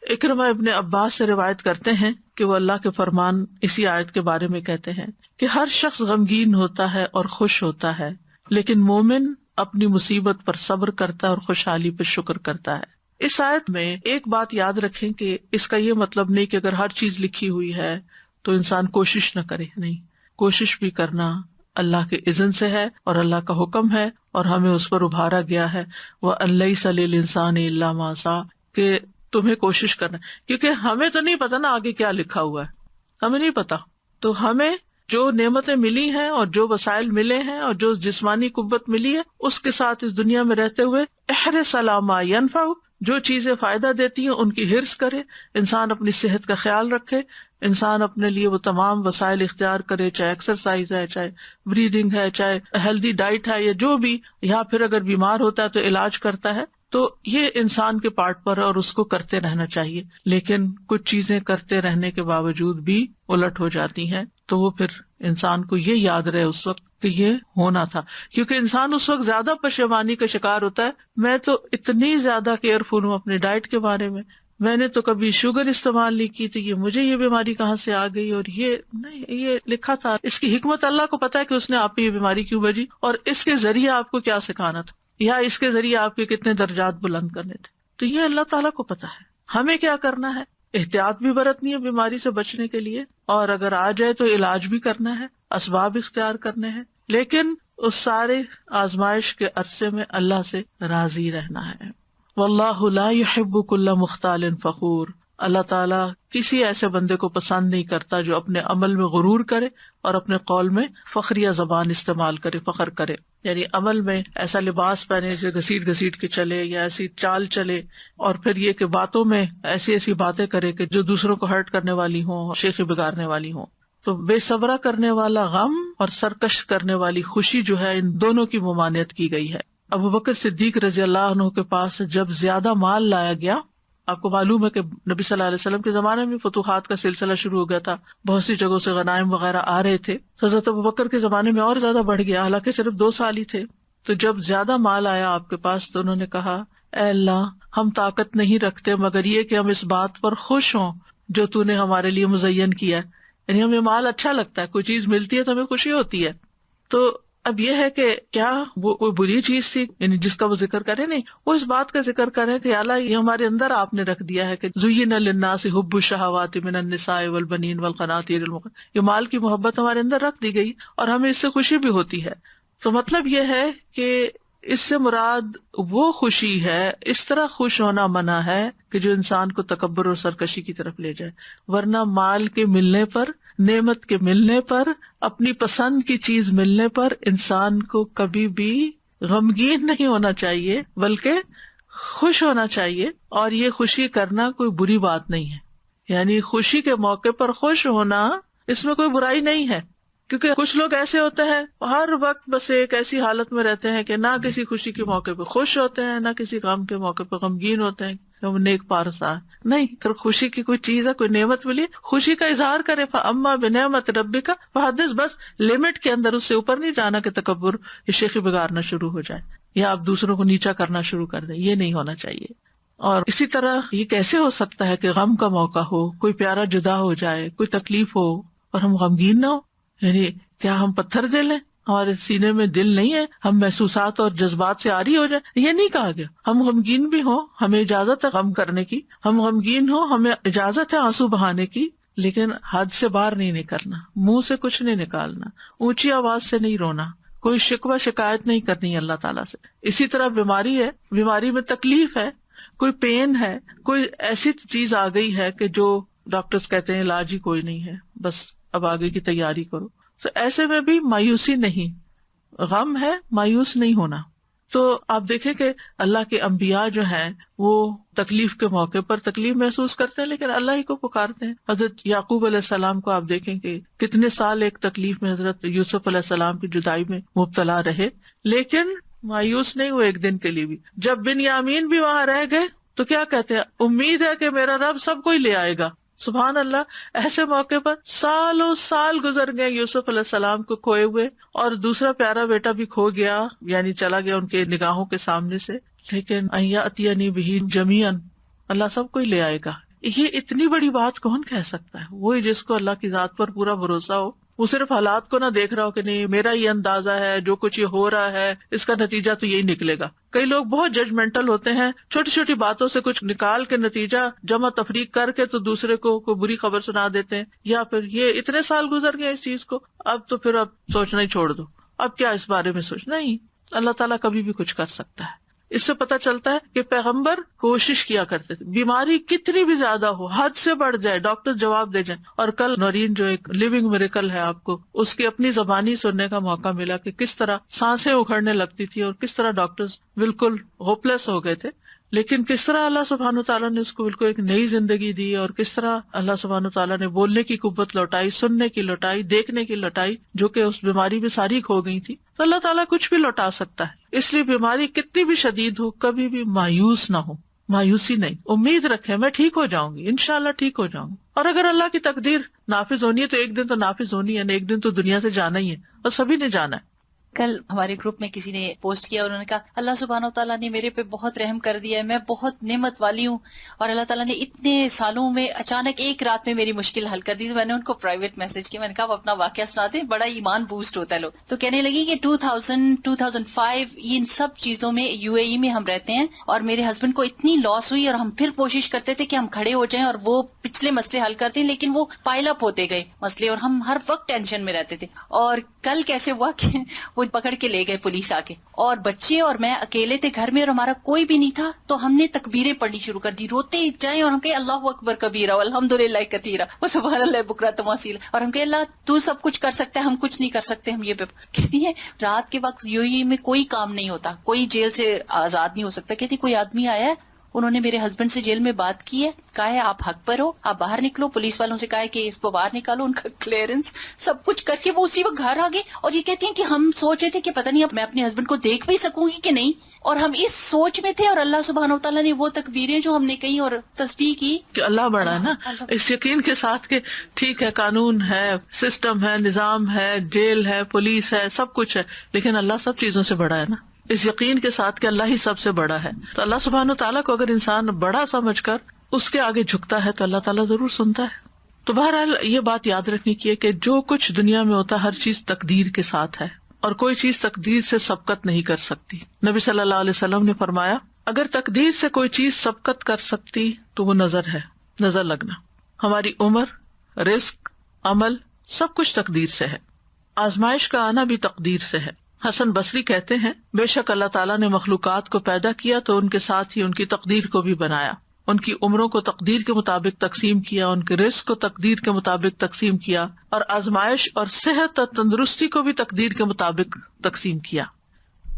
A: اکرمہ ابن عباس سے روایت کرتے ہیں کہ وہ اللہ کے فرمان اسی آیت کے بارے میں کہتے ہیں کہ ہر شخص غمگین ہوتا ہے اور خوش ہوتا ہے, لیکن مومن اپنی مصیبت پر صبر کرتا ہے اور خوشحالی پہ شکر کرتا ہے. اس آیت میں ایک بات یاد رکھیں کہ اس کا یہ مطلب نہیں کہ اگر ہر چیز لکھی ہوئی ہے تو انسان کوشش نہ کرے. نہیں, کوشش بھی کرنا اللہ کے اذن سے ہے اور اللہ کا حکم ہے اور ہمیں اس پر ابھارا گیا ہے. وَأَن لَيْسَ لِلْإِنسَانِ إِلَّا مَا سَعَىٰ, کہ تمہیں کوشش کرنا, کیونکہ ہمیں تو نہیں پتا نا آگے کیا لکھا ہوا ہے, ہمیں نہیں پتا. تو ہمیں جو نعمتیں ملی ہیں اور جو وسائل ملے ہیں اور جو جسمانی قوت ملی ہے اس کے ساتھ اس دنیا میں رہتے ہوئے احرص علی ما ینفع, جو چیزیں فائدہ دیتی ہیں ان کی حرص کرے. انسان اپنی صحت کا خیال رکھے, انسان اپنے لیے وہ تمام وسائل اختیار کرے, چاہے ایکسرسائز ہے, چاہے بریدنگ ہے, چاہے ہیلدی ڈائٹ ہے, یا جو بھی, یا پھر اگر بیمار ہوتا ہے تو علاج کرتا ہے. تو یہ انسان کے پارٹ پر ہے اور اس کو کرتے رہنا چاہیے، لیکن کچھ چیزیں کرتے رہنے کے باوجود بھی الٹ ہو جاتی ہیں، تو وہ پھر انسان کو یہ یاد رہے اس وقت کہ یہ ہونا تھا، کیونکہ انسان اس وقت زیادہ پشیمانی کا شکار ہوتا ہے. میں تو اتنی زیادہ کیئرفل ہوں اپنے ڈائٹ کے بارے میں نے تو کبھی شوگر استعمال نہیں کی تھی، مجھے یہ بیماری کہاں سے آ گئی، اور یہ نہیں، یہ لکھا تھا، اس کی حکمت اللہ کو پتا ہے کہ اس نے آپ پہ یہ بیماری کیوں بھیجی اور اس کے ذریعے آپ کو کیا سکھانا تھا، یا اس کے ذریعے آپ کے کتنے درجات بلند کرنے تھے. تو یہ اللہ تعالیٰ کو پتا ہے. ہمیں کیا کرنا ہے؟ احتیاط بھی برتنی ہے بیماری سے بچنے کے لیے، اور اگر آ جائے تو علاج بھی کرنا ہے، اسباب اختیار کرنے ہیں، لیکن اس سارے آزمائش کے عرصے میں اللہ سے راضی رہنا ہے. واللہ لا يحب كل مختال فخور. اللہ تعالیٰ کسی ایسے بندے کو پسند نہیں کرتا جو اپنے عمل میں غرور کرے اور اپنے قول میں فخریہ زبان استعمال کرے، فخر کرے. یعنی عمل میں ایسا لباس پہنے جو گھسیٹ گھسیٹ کے چلے، یا ایسی چال چلے، اور پھر یہ کہ باتوں میں ایسی ایسی باتیں کرے کہ جو دوسروں کو ہرٹ کرنے والی ہوں، شیخی بگاڑنے والی ہوں. تو بے صبرا کرنے والا غم اور سرکش کرنے والی خوشی جو ہے، ان دونوں کی ممانعت کی گئی ہے. ابو بکر صدیق رضی اللہ عنہ کے پاس جب زیادہ مال لایا گیا، آپ کو معلوم ہے کہ نبی صلی اللہ علیہ وسلم کے زمانے میں فتوحات کا سلسلہ شروع ہو گیا تھا، بہت سی جگہوں سے غنائم وغیرہ آ رہے تھے. حضرت ابو بکر کے زمانے میں اور زیادہ بڑھ گیا، حالانکہ صرف 2 سال ہی تھے. تو جب زیادہ مال آیا آپ کے پاس تو انہوں نے کہا، اے اللہ، ہم طاقت نہیں رکھتے مگر یہ کہ ہم اس بات پر خوش ہوں جو تو نے ہمارے لیے مزین کیا ہے. یعنی ہمیں مال اچھا لگتا ہے، کوئی چیز ملتی ہے تو ہمیں خوشی ہوتی ہے. تو اب یہ ہے کہ کیا وہ کوئی بری چیز تھی یعنی جس کا وہ ذکر کرے؟ نہیں، وہ اس بات کا ذکر کرے کہ اللہ یہ ہمارے اندر آپ نے رکھ دیا ہے کہ زین للناس حب الشہوات من النساء والبنین والقناطیر یہ مال کی محبت ہمارے اندر رکھ دی گئی اور ہمیں اس سے خوشی بھی ہوتی ہے. تو مطلب یہ ہے کہ اس سے مراد وہ خوشی ہے، اس طرح خوش ہونا منع ہے کہ جو انسان کو تکبر اور سرکشی کی طرف لے جائے. ورنہ مال کے ملنے پر، نعمت کے ملنے پر، اپنی پسند کی چیز ملنے پر انسان کو کبھی بھی غمگین نہیں ہونا چاہیے بلکہ خوش ہونا چاہیے. اور یہ خوشی کرنا کوئی بری بات نہیں ہے، یعنی خوشی کے موقع پر خوش ہونا اس میں کوئی برائی نہیں ہے. کیونکہ کچھ لوگ ایسے ہوتے ہیں ہر وقت بس ایک ایسی حالت میں رہتے ہیں کہ نہ کسی خوشی کے موقع پہ خوش ہوتے ہیں، نہ کسی غم کے موقع پہ غمگین ہوتے ہیں کہ ہم نیک پارسا نہیں. اگر خوشی کی کوئی چیز ہے، کوئی نعمت ملی، خوشی کا اظہار کرے. فاما بنعمت ربک فحدث، بس لمٹ کے اندر، اس سے اوپر نہیں جانا کہ تکبر یا شیخی بگاڑنا شروع ہو جائے یا آپ دوسروں کو نیچا کرنا شروع کر دیں. یہ نہیں ہونا چاہیے. اور اسی طرح یہ کیسے ہو سکتا ہے کہ غم کا موقع ہو، کوئی پیارا جدا ہو جائے، کوئی تکلیف ہو اور ہم غمگین نہ ہو؟ یعنی کیا ہم پتھر دل ہیں؟ ہمارے سینے میں دل نہیں ہے؟ ہم محسوسات اور جذبات سے عاری ہو جائے؟ یہ نہیں کہا گیا. ہم غمگین بھی ہوں، ہمیں اجازت ہے غم کرنے کی، ہم غمگین ہوں، ہمیں اجازت ہے آنسو بہانے کی، لیکن حد سے باہر نہیں نکلنا، منہ سے کچھ نہیں نکالنا، اونچی آواز سے نہیں رونا، کوئی شکوہ شکایت نہیں کرنی اللہ تعالیٰ سے. اسی طرح بیماری ہے، بیماری میں تکلیف ہے، کوئی پین ہے، کوئی ایسی چیز آ گئی ہے کہ جو ڈاکٹرز کہتے ہیں علاج ہی کوئی نہیں ہے، بس اب آگے کی تیاری کرو. تو ایسے میں بھی مایوسی نہیں، غم ہے، مایوس نہیں ہونا. تو آپ دیکھیں کہ اللہ کے انبیاء جو ہیں وہ تکلیف کے موقع پر تکلیف محسوس کرتے ہیں لیکن اللہ ہی کو پکارتے ہیں. حضرت یعقوب علیہ السلام کو آپ دیکھیں کہ کتنے سال ایک تکلیف میں حضرت یوسف علیہ السلام کی جدائی میں مبتلا رہے، لیکن مایوس نہیں ہوئے ایک دن کے لیے بھی. جب بنیامین بھی وہاں رہ گئے تو کیا کہتے ہیں؟ امید ہے کہ میرا رب سب کو ہی لے آئے گا. سبحان اللہ. ایسے موقع پر سالوں سال گزر گئے یوسف علیہ السلام کو کھوئے ہوئے، اور دوسرا پیارا بیٹا بھی کھو گیا، یعنی چلا گیا ان کے نگاہوں کے سامنے سے. لیکن ایاتینی بہ جمیعا، اللہ سب کو ہی لے آئے گا. یہ اتنی بڑی بات کون کہہ سکتا ہے؟ وہی جس کو اللہ کی ذات پر پورا بھروسہ ہو، وہ صرف حالات کو نہ دیکھ رہا ہو کہ نہیں میرا یہ اندازہ ہے، جو کچھ یہ ہو رہا ہے اس کا نتیجہ تو یہی نکلے گا. کئی لوگ بہت ججمنٹل ہوتے ہیں، چھوٹی چھوٹی باتوں سے کچھ نکال کے نتیجہ جمع تفریق کر کے تو دوسرے کو کوئی بری خبر سنا دیتے ہیں، یا پھر یہ اتنے سال گزر گئے اس چیز کو، اب تو پھر اب سوچنا ہی چھوڑ دو، اب کیا اس بارے میں سوچ. نہیں، اللہ تعالیٰ کبھی بھی کچھ کر سکتا ہے. اس سے پتہ چلتا ہے کہ پیغمبر کوشش کیا کرتے تھے، بیماری کتنی بھی زیادہ ہو، حد سے بڑھ جائے، ڈاکٹر جواب دے جائیں. اور کل نورین جو ایک لیونگ میریکل ہے، آپ کو اس کی اپنی زبانی سننے کا موقع ملا کہ کس طرح سانسیں اکھڑنے لگتی تھی اور کس طرح ڈاکٹرز بالکل ہوپلیس ہو گئے تھے، لیکن کس طرح اللہ سبحانہ تعالیٰ نے اس کو بالکل ایک نئی زندگی دی، اور کس طرح اللہ سبحانہ تعالیٰ نے بولنے کی قوت لوٹائی، سننے کی لوٹائی، دیکھنے کی لوٹائی، جو کہ اس بیماری میں ساری کھو گئی تھی. تو اللہ تعالیٰ کچھ بھی لوٹا سکتا ہے. اس لیے بیماری کتنی بھی شدید ہو کبھی بھی مایوس نہ ہو، مایوسی نہیں، امید رکھے میں ٹھیک ہو جاؤں گی، انشاءاللہ ٹھیک ہو جاؤں گی. اور اگر اللہ کی تقدیر نافذ ہونی ہے تو ایک دن تو نافذ ہونی ہے، ایک دن تو دنیا سے جانا ہی ہے، اور سبھی نے جانا ہے.
D: کل ہمارے گروپ میں کسی نے پوسٹ کیا، انہوں نے کہا اللہ سبحانہ و تعالیٰ نے میرے پہ بہت رحم کر دیا ہے، میں بہت نعمت والی ہوں، اور اللہ تعالیٰ نے اتنے سالوں میں اچانک ایک رات میں میری مشکل حل کر دی. تو میں نے ان کو پرائیویٹ میسج کیا، میں نے کہا آپ اپنا واقعہ سناتے، بڑا ایمان بوسٹ ہوتا ہے لوگ. تو کہنے لگی کہ 2005 ان سب چیزوں میں UAE میں ہم رہتے ہیں، اور میرے ہسبینڈ کو اتنی لاس ہوئی، اور ہم پھر کوشش کرتے تھے کہ ہم کھڑے ہو جائیں اور وہ پچھلے مسئلے حل کرتے ہیں، لیکن وہ پائل اپ ہوتے گئے مسئلے، اور ہم ہر وقت ٹینشن میں رہتے تھے. اور کل کیسے ہوا کہ وہ پکڑ کے لے گئے پولیس آ کے، اور بچے اور میں اکیلے تھے گھر میں، اور ہمارا کوئی بھی نہیں تھا. تو ہم نے تکبیریں پڑھنی شروع کر دی، روتے جائیں، اور ہم کہے اللہ اکبر کبیرہ والحمدللہ کثیرہ وسبحان اللہ بکرۃ واسیلہ، اور ہم کہے اللہ تو سب کچھ کر سکتا ہے، ہم کچھ نہیں کر سکتے. ہم یہ کہتی ہیں رات کے وقت UAE میں کوئی کام نہیں ہوتا، کوئی جیل سے آزاد نہیں ہو سکتا. کہتی کوئی آدمی آیا ہے، انہوں نے میرے ہسبینڈ سے جیل میں بات کی ہے، کہا ہے آپ حق پر ہو، آپ باہر نکلو. پولیس والوں سے کہا ہے کہ اس کو باہر نکالو، ان کا کلیئرنس سب کچھ کر کے وہ اسی وقت گھر آ گئے. اور یہ کہتی ہیں کہ ہم سوچ رہے تھے کہ پتہ نہیں اب میں اپنے ہسبینڈ کو دیکھ بھی سکوں گی کہ نہیں، اور ہم اس سوچ میں تھے، اور اللہ سبحانہ وتعالیٰ نے وہ تکبیریں جو ہم نے کہی اور تسبیح کی
A: کہ اللہ بڑا ہے نا، اس یقین کے ساتھ کہ ٹھیک ہے قانون ہے، سسٹم ہے، نظام ہے، جیل ہے، پولیس ہے، سب کچھ ہے، لیکن اللہ سب چیزوں سے بڑا ہے نا. اس یقین کے ساتھ کہ اللہ ہی سب سے بڑا ہے. تو اللہ سبحانہ تعالیٰ کو اگر انسان بڑا سمجھ کر اس کے آگے جھکتا ہے تو اللہ تعالیٰ ضرور سنتا ہے. تو بہرحال یہ بات یاد رکھنی کی ہے کہ جو کچھ دنیا میں ہوتا ہے ہر چیز تقدیر کے ساتھ ہے، اور کوئی چیز تقدیر سے سبقت نہیں کر سکتی. نبی صلی اللہ علیہ وسلم نے فرمایا اگر تقدیر سے کوئی چیز سبقت کر سکتی تو وہ نظر ہے، نظر لگنا. ہماری عمر، رزق، عمل سب کچھ تقدیر سے ہے. آزمائش کا آنا بھی تقدیر سے ہے. حسن بصری کہتے ہیں بے شک اللہ تعالیٰ نے مخلوقات کو پیدا کیا تو ان کے ساتھ ہی ان کی تقدیر کو بھی بنایا. ان کی عمروں کو تقدیر کے مطابق تقسیم کیا، ان کے رزق کو تقدیر کے مطابق تقسیم کیا، اور آزمائش اور صحت اور تندرستی کو بھی تقدیر کے مطابق تقسیم کیا.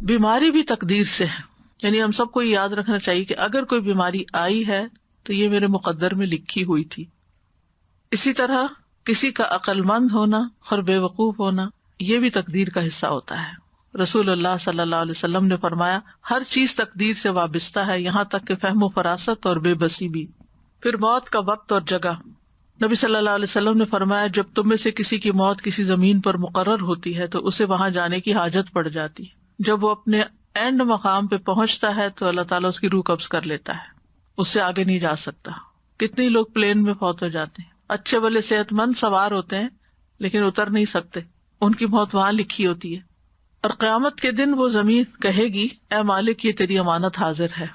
A: بیماری بھی تقدیر سے ہے، یعنی ہم سب کو یہ یاد رکھنا چاہیے کہ اگر کوئی بیماری آئی ہے تو یہ میرے مقدر میں لکھی ہوئی تھی. اسی طرح کسی کا عقل مند ہونا اور بے وقوف ہونا یہ بھی تقدیر کا حصہ ہوتا ہے. رسول اللہ صلی اللہ علیہ وسلم نے فرمایا ہر چیز تقدیر سے وابستہ ہے، یہاں تک کہ فہم و فراست اور بے بسی بھی. پھر موت کا وقت اور جگہ. نبی صلی اللہ علیہ وسلم نے فرمایا جب تم میں سے کسی کی موت کسی زمین پر مقرر ہوتی ہے تو اسے وہاں جانے کی حاجت پڑ جاتی. جب وہ اپنے اینڈ مقام پہ پہنچتا ہے تو اللہ تعالیٰ اس کی روح قبض کر لیتا ہے، اس سے آگے نہیں جا سکتا. کتنی لوگ پلین میں فوت ہو جاتے ہیں، اچھے بھلے صحت مند سوار ہوتے ہیں لیکن اتر نہیں سکتے، ان کی موت وہاں لکھی ہوتی ہے. اور قیامت کے دن وہ زمین کہے گی اے مالک یہ تیری امانت حاضر ہے.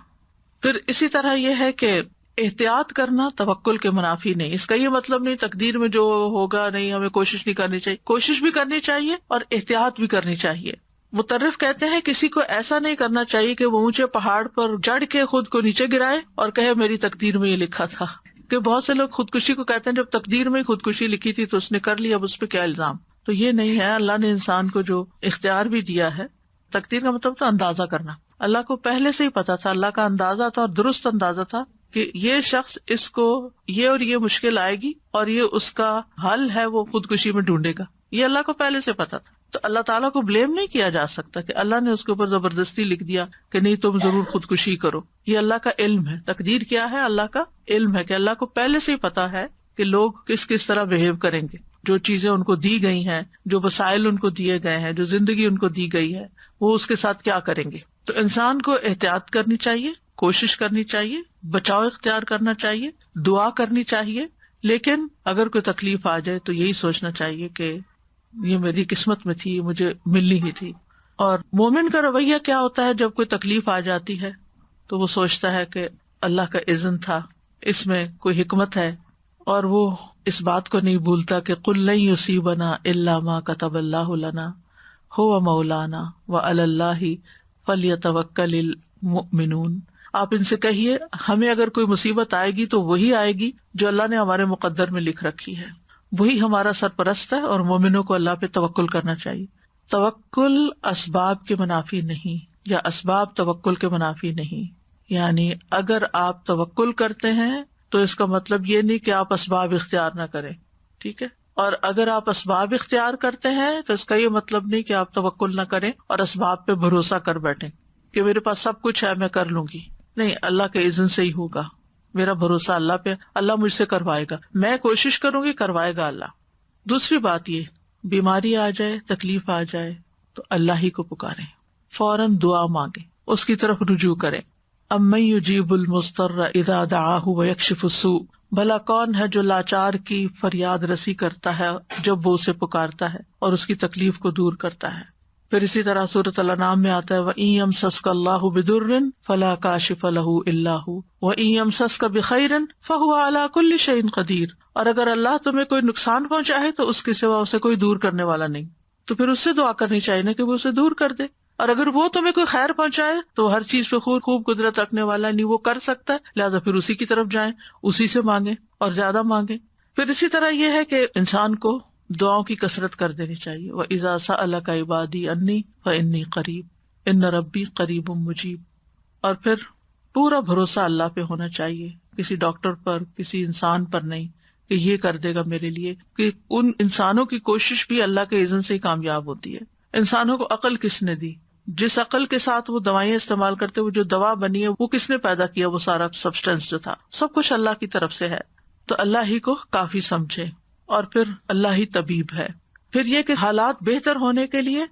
A: پھر اسی طرح یہ ہے کہ احتیاط کرنا توکل کے منافی نہیں. اس کا یہ مطلب نہیں تقدیر میں جو ہوگا نہیں ہمیں کوشش نہیں کرنی چاہیے، کوشش بھی کرنی چاہیے اور احتیاط بھی کرنی چاہیے. مترف کہتے ہیں کسی کو ایسا نہیں کرنا چاہیے کہ وہ اونچے پہاڑ پر چڑھ کے خود کو نیچے گرائے اور کہے میری تقدیر میں یہ لکھا تھا. کہ بہت سے لوگ خودکشی کو کہتے ہیں جب تقدیر میں خودکشی لکھی تھی تو اس نے کر لیا، اب اس پہ کیا الزام. تو یہ نہیں ہے. اللہ نے انسان کو جو اختیار بھی دیا ہے، تقدیر کا مطلب تو اندازہ کرنا. اللہ کو پہلے سے ہی پتا تھا، اللہ کا اندازہ تھا اور درست اندازہ تھا کہ یہ شخص اس کو یہ اور یہ مشکل آئے گی اور یہ اس کا حل ہے وہ خودکشی میں ڈھونڈے گا. یہ اللہ کو پہلے سے پتا تھا. تو اللہ تعالیٰ کو بلیم نہیں کیا جا سکتا کہ اللہ نے اس کے اوپر زبردستی لکھ دیا کہ نہیں تم ضرور خودکشی کرو. یہ اللہ کا علم ہے. تقدیر کیا ہے؟ اللہ کا علم ہے کہ اللہ کو پہلے سے ہی پتا ہے کہ لوگ کس کس طرح بہیو کریں گے. جو چیزیں ان کو دی گئی ہیں، جو وسائل ان کو دیے گئے ہیں، جو زندگی ان کو دی گئی ہے، وہ اس کے ساتھ کیا کریں گے. تو انسان کو احتیاط کرنی چاہیے، کوشش کرنی چاہیے، بچاؤ اختیار کرنا چاہیے، دعا کرنی چاہیے. لیکن اگر کوئی تکلیف آ جائے تو یہی سوچنا چاہیے کہ یہ میری قسمت میں تھی، مجھے ملنی ہی تھی. اور مومن کا رویہ کیا ہوتا ہے جب کوئی تکلیف آ جاتی ہے تو وہ سوچتا ہے کہ اللہ کا اذن تھا، اس میں کوئی حکمت ہے، اور وہ اس بات کو نہیں بھولتا کہ قل لن یصیبنا الا ما کتب اللہ لنا هو مولانا وعلی اللہ فلیتوکل المؤمنون. آپ ان سے کہیے ہمیں اگر کوئی مصیبت آئے گی تو وہی آئے گی جو اللہ نے ہمارے مقدر میں لکھ رکھی ہے، وہی ہمارا سرپرست ہے، اور مومنوں کو اللہ پہ توکل کرنا چاہیے. توکل اسباب کے منافی نہیں، یا اسباب توکل کے منافی نہیں. یعنی اگر آپ توکل کرتے ہیں تو اس کا مطلب یہ نہیں کہ آپ اسباب اختیار نہ کریں، ٹھیک ہے، اور اگر آپ اسباب اختیار کرتے ہیں تو اس کا یہ مطلب نہیں کہ آپ توکل نہ کریں اور اسباب پہ بھروسہ کر بیٹھیں کہ میرے پاس سب کچھ ہے میں کر لوں گی. نہیں، اللہ کے اذن سے ہی ہوگا. میرا بھروسہ اللہ پہ، اللہ مجھ سے کروائے گا، میں کوشش کروں گی، کروائے گا اللہ. دوسری بات یہ، بیماری آ جائے، تکلیف آ جائے تو اللہ ہی کو پکاریں، فوراً دعا مانگیں، اس کی طرف رجوع کریں. امن یجیب المضطر اذا دعاہ ویکشف السوء، بھلا کون ہے جو لاچار کی فریاد رسی کرتا ہے جب وہ اسے پکارتا ہے اور اس کی تکلیف کو دور کرتا ہے. پھر اسی طرح سورۃ الانعام میں آتا ہے وَإِن يَمْسَسْكَ اللَّهُ بِضُرٍّ فَلَا كَاشِفَ لَهُ إِلَّا هُوَ وَإِن يَمْسَسْكَ بِخَيْرٍ فَهُوَ عَلَى كُلِّ شَيْءٍ قَدِيرٌ. اور اگر اللہ تمہیں کوئی نقصان پہنچائے تو اس کے سوا اسے کوئی دور کرنے والا نہیں، تو پھر اس سے دعا کرنی چاہیے نا کہ وہ اسے دور کر دے. اور اگر وہ تمہیں کوئی خیر پہنچائے تو ہر چیز پہ خوب قدرت رکھنے والا نہیں، وہ کر سکتا ہے، لہٰذا پھر اسی کی طرف جائیں، اسی سے مانگیں اور زیادہ مانگیں. پھر اسی طرح یہ ہے کہ انسان کو دعاؤں کی کثرت کر دینی چاہیے. وَإِذَا سَأَلَكَ عِبَادِي عَنِّي فَإِنِّي قَرِيبٌ إِنَّ رَبِّي قَرِيبٌ مُجِيبٌ. اور پھر پورا بھروسہ اللہ پہ ہونا چاہیے، کسی ڈاکٹر پر، کسی انسان پر نہیں کہ یہ کر دے گا میرے لیے، کہ ان انسانوں کی کوشش بھی اللہ کے اذن سے ہی کامیاب ہوتی ہے. انسانوں کو عقل کس نے دی؟ جس عقل کے ساتھ وہ دوائیں استعمال کرتے، وہ جو دوا بنی ہے وہ کس نے پیدا کیا؟ وہ سارا سبسٹینس جو تھا سب کچھ اللہ کی طرف سے ہے. تو اللہ ہی کو کافی سمجھے اور پھر اللہ ہی طبیب ہے. پھر یہ کہ حالات بہتر ہونے کے لیے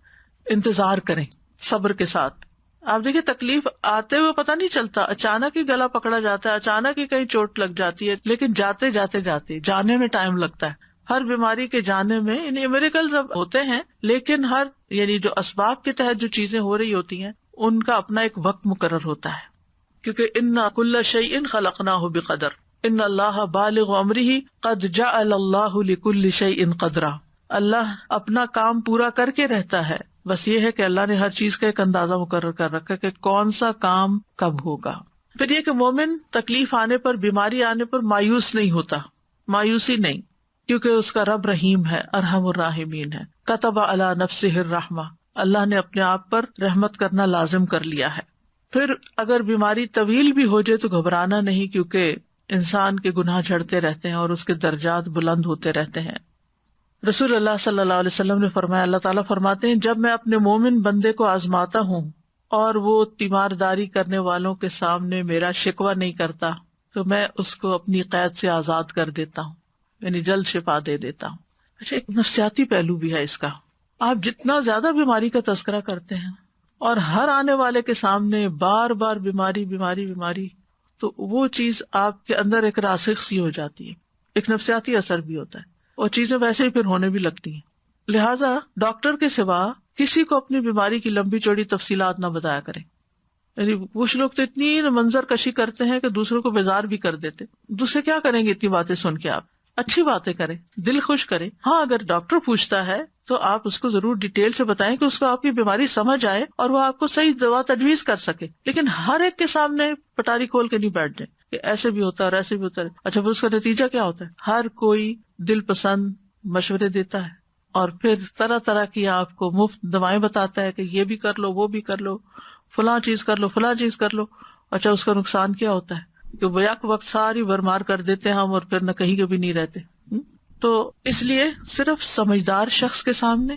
A: انتظار کریں صبر کے ساتھ. آپ دیکھیں تکلیف آتے ہوئے پتہ نہیں چلتا، اچانک ہی گلا پکڑا جاتا ہے، اچانک ہی کہیں چوٹ لگ جاتی ہے، لیکن جاتے جانے میں ٹائم لگتا ہے. ہر بیماری کے جانے میں یعنی میریکلز اب ہوتے ہیں، لیکن ہر یعنی جو اسباب کے تحت جو چیزیں ہو رہی ہوتی ہیں ان کا اپنا ایک وقت مقرر ہوتا ہے. کیونکہ اِنَّا كُلَّ شَيْءٍ خَلَقْنَاهُ بِقَدَرٍ ان اللہ بالغ امرہ قد جعل اللہ لکل شیء قدرا. اللہ اپنا کام پورا کر کے رہتا ہے، بس یہ ہے کہ اللہ نے ہر چیز کا ایک اندازہ مقرر کر رکھا کہ کون سا کام کب ہوگا. پھر یہ کہ مومن تکلیف آنے پر، بیماری آنے پر مایوس نہیں ہوتا، مایوسی نہیں، کیونکہ اس کا رب رحیم ہے، ارحم الراحمین ہے. کتب علی نفسہ الرحمہ، اللہ نے اپنے آپ پر رحمت کرنا لازم کر لیا ہے. پھر اگر بیماری طویل بھی ہو جائے تو گھبرانا نہیں، کیونکہ انسان کے گناہ جھڑتے رہتے ہیں اور اس کے درجات بلند ہوتے رہتے ہیں. رسول اللہ صلی اللہ علیہ وسلم نے فرمایا، اللہ تعالیٰ فرماتے ہیں جب میں اپنے مومن بندے کو آزماتا ہوں اور وہ تیمارداری کرنے والوں کے سامنے میرا شکوہ نہیں کرتا تو میں اس کو اپنی قید سے آزاد کر دیتا ہوں، یعنی جلد شفا دے دیتا ہوں. اچھا، ایک نفسیاتی پہلو بھی ہے اس کا. آپ جتنا زیادہ بیماری کا تذکرہ کرتے ہیں اور ہر آنے والے کے سامنے بار بار بیماری بیماری بیماری، تو وہ چیز آپ کے اندر ایک راسخ سی ہو جاتی ہے، ایک نفسیاتی اثر بھی ہوتا ہے اور چیزیں ویسے ہی پھر ہونے بھی لگتی ہیں. لہٰذا ڈاکٹر کے سوا کسی کو اپنی بیماری کی لمبی چوڑی تفصیلات نہ بتایا کریں. یعنی کچھ لوگ تو اتنی منظر کشی کرتے ہیں کہ دوسروں کو بیزار بھی کر دیتے. دوسرے کیا کریں گے اتنی باتیں سن کے؟ آپ اچھی باتیں کریں، دل خوش کریں. ہاں، اگر ڈاکٹر پوچھتا ہے تو آپ اس کو ضرور ڈیٹیل سے بتائیں کہ اس کو آپ کی بیماری سمجھ آئے اور وہ آپ کو صحیح دوا تجویز کر سکے. لیکن ہر ایک کے سامنے پٹاری کھول کے نہیں بیٹھ جائیں کہ ایسے بھی ہوتا ہے اور ایسے بھی ہوتا ہے. اچھا، پھر اس کا نتیجہ کیا ہوتا ہے؟ ہر کوئی دل پسند مشورے دیتا ہے اور پھر طرح طرح کی آپ کو مفت دوائیں بتاتا ہے کہ یہ بھی کر لو، وہ بھی کر لو، فلاں چیز کر لو، فلاں چیز کر لو. اچھا، اس کا نقصان کیا ہوتا ہے کہ بیک وقت ساری برمار کر دیتے ہیں ہم اور پھر نہ کہیں کے بھی نہیں رہتے. تو اس لیے صرف سمجھدار شخص کے سامنے،